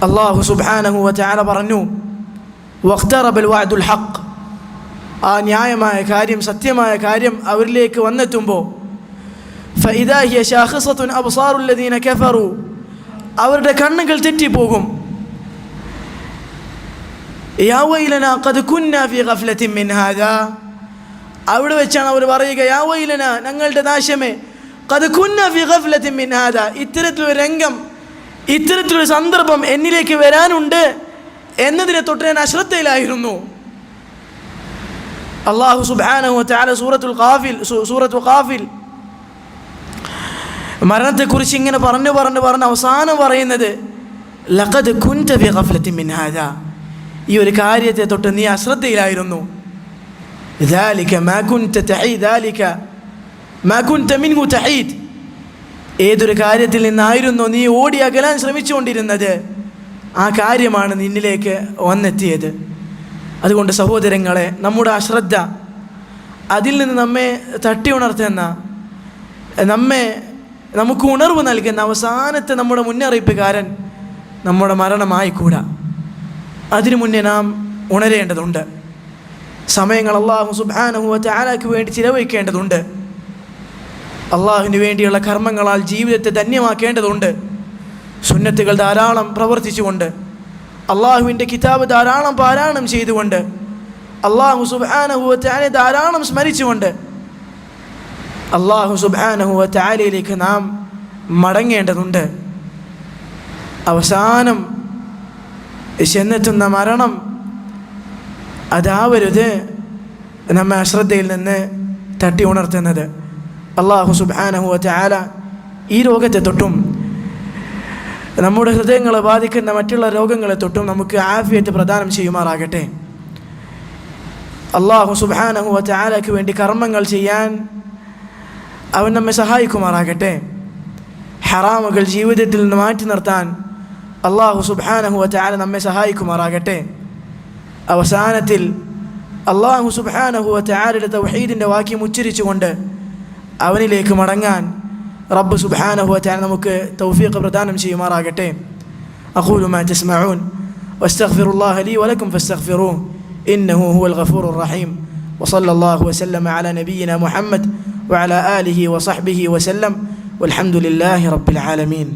അല്ലാഹു സുബ്ഹാനഹു വ തആല പറഞ്ഞു, വഖ്തറബൽ വഅദുൽ ഹഖ്, ആ ന്യായമായ കാര്യം, സത്യമായ കാര്യം അവരിലേക്ക് വന്നെത്തുമ്പോൾ ഫഇദാ ഹിയ ശാഖിസത്തുൻ അബ്സാറുൽ ലദീന കഫറു, അവരുടെ കണ്ണുകൾ തെറ്റിപ്പോകും. യാ വൈലനാ ഖദ് കുന്നാ ഫീ ഗഫ്ലത്തിൻ മിൻ ഹാദാ, അവിടെ വെച്ചാണ് അവർ പറയുക, യാ വൈലനാ, ഞങ്ങളുടെ നാശമേ, ഖദ് കുന്നാ ഫീ ഗഫ്ലത്തിൻ മിൻ ഹാദാ, ഇത്തരത്തിലൊരു രംഗം, ഇത്തരത്തിലൊരു സന്ദർഭം എന്നിലേക്ക് വരാനുണ്ട് എന്നതിനെ തൊട്ട് ഞാൻ അശ്രദ്ധയിലായിരുന്നു. അല്ലാഹു സുബ്ഹാനഹു വ തആല സൂറത്തുൽ ഖാഫിൽ മരണത്തെക്കുറിച്ച് ഇങ്ങനെ പറഞ്ഞു അവസാനം പറയുന്നത്, ലഖദ് കുൻത ഫീ ഗഫ്ലത്തിൻ മിൻ ഹാദാ, ഈ ഒരു കാര്യത്തെ തൊട്ട് നീ അശ്രദ്ധയിലായിരുന്നു. ذلك ما كنت تعيد ذلك ما كنت منه تعيد, ഏതൊരു കാര്യത്തിൽ നിന്നായിരുന്നു നീ ഓടി അകലാൻ ശ്രമിച്ചുകൊണ്ടിരുന്നത്, ആ കാര്യമാണ് നിന്നിലേക്ക് വന്നെത്തിയത്. അതുകൊണ്ട് സഹോദരങ്ങളെ, നമ്മുടെ അശ്രദ്ധ, അതിൽ നിന്ന് നമ്മെ തട്ടി ഉണർത്തുന്ന, നമുക്ക് ഉണർവ് നൽകുന്ന അവസാനത്തെ നമ്മുടെ മുന്നറിയിപ്പുകാരൻ നമ്മുടെ മരണമായിക്കൂടാ. അതിനു മുന്നേ നാം ഉണരേണ്ടതുണ്ട്. സമയങ്ങൾ അല്ലാഹു സുബ്ഹാനഹു വ തആലയ്ക്ക് വേണ്ടി ചിലവഴിക്കേണ്ടതുണ്ട്. അള്ളാഹുവിന് വേണ്ടിയുള്ള കർമ്മങ്ങളാൽ ജീവിതത്തെ ധന്യമാക്കേണ്ടതുണ്ട്. സുന്നത്തുകൾ ധാരാളം പ്രവർത്തിച്ചുകൊണ്ട്, അള്ളാഹുവിൻ്റെ കിതാബ് ധാരാളം പാരായണം ചെയ്തുകൊണ്ട്, അള്ളാഹു സുബ്ഹാനഹു വ തആലയെ ധാരാളം സ്മരിച്ചുകൊണ്ട് അള്ളാഹു സുബ്ഹാനഹു വ തആലയിലേക്ക് നാം മടങ്ങേണ്ടതുണ്ട്. അവസാനം ചെന്നെത്തുന്ന മരണം അതാവരുത് നമ്മെ അശ്രദ്ധയിൽ നിന്ന് തട്ടി ഉണർത്തുന്നത്. അള്ളാഹു സുബ്ഹാനഹു വ തആല ഈ രോഗത്തെ തൊട്ടും നമ്മുടെ ഹൃദയങ്ങളെ ബാധിക്കുന്ന മറ്റുള്ള രോഗങ്ങളെ തൊട്ടും നമുക്ക് ആഫിയത്ത് പ്രദാനം ചെയ്യുമാറാകട്ടെ. അല്ലാഹു സുബ്ഹാനഹു വ തആലയ്ക്ക് വേണ്ടി കർമ്മങ്ങൾ ചെയ്യാൻ അവൻ നമ്മെ സഹായിക്കുമാറാകട്ടെ. ഹറാമുകൾ ജീവിതത്തിൽ നിന്ന് മാറ്റി നിർത്താൻ അല്ലാഹു സുബ്ഹാനഹു വ തആല നമ്മെ സഹായിക്കുമാറാകട്ടെ. അവസാനത്തിൽ അല്ലാഹു സുബ്ഹാനഹു വ തആലയുടെ തൗഹീദിൻ്റെ വാക്യം ഉച്ചരിച്ചുകൊണ്ട് അവനിലേക്ക് മടങ്ങാൻ റബ്ബ് സുബ്ഹാനഹു വ തആല നമുക്ക് തൗഫീഖ് പ്രദാനം ചെയ്യുമാറാകട്ടെ. അഖൂലു മാ തസ്മഊൻ വസ്തഗ്ഫിറുല്ലാഹ ലീ വലക്കും ഫസ്തഗ്ഫിറൂഹു ഇന്നഹു ഹുവൽ ഗഫൂറുർ റഹീം. വസല്ലല്ലാഹു വസല്ലമ അലാ നബിയ്യിനാ മുഹമ്മദ് വഅലാ ആലിഹി വസഹ്ബിഹി വസല്ലം വൽഹംദുലില്ലാഹി റബ്ബിൽ ആലമീൻ.